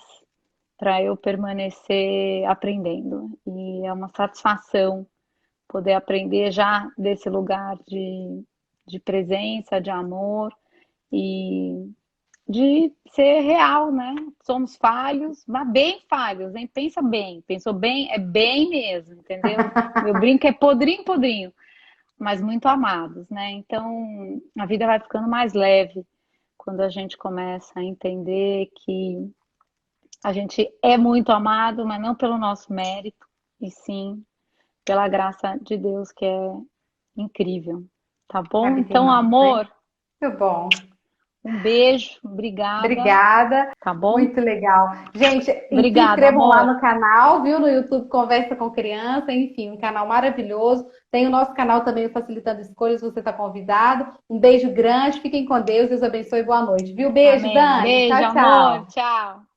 para eu permanecer aprendendo. E é uma satisfação poder aprender já desse lugar de presença, de amor e de ser real, né? Somos falhos, mas bem falhos, hein? Pensa bem, pensou bem, é bem mesmo, entendeu? Meu brinco é podrinho, podrinho, mas muito amados, né? Então a vida vai ficando mais leve quando a gente começa a entender que a gente é muito amado, mas não pelo nosso mérito, e sim pela graça de Deus, que é incrível. Tá bom? Habita em Então, nós, né? amor, Muito bom. um beijo, obrigada, Obrigada. tá bom? Muito legal. Gente, e se Obrigada, inscrevam lá amor. no canal, viu? No YouTube Conversa com Criança, enfim, um canal maravilhoso. Tem o nosso canal também, o Facilitando Escolhas, você está convidado. Um beijo grande, fiquem com Deus, Deus abençoe, boa noite, viu? Beijo, Amém. Dani. Beijo, Tchau, amor. tchau. Tchau.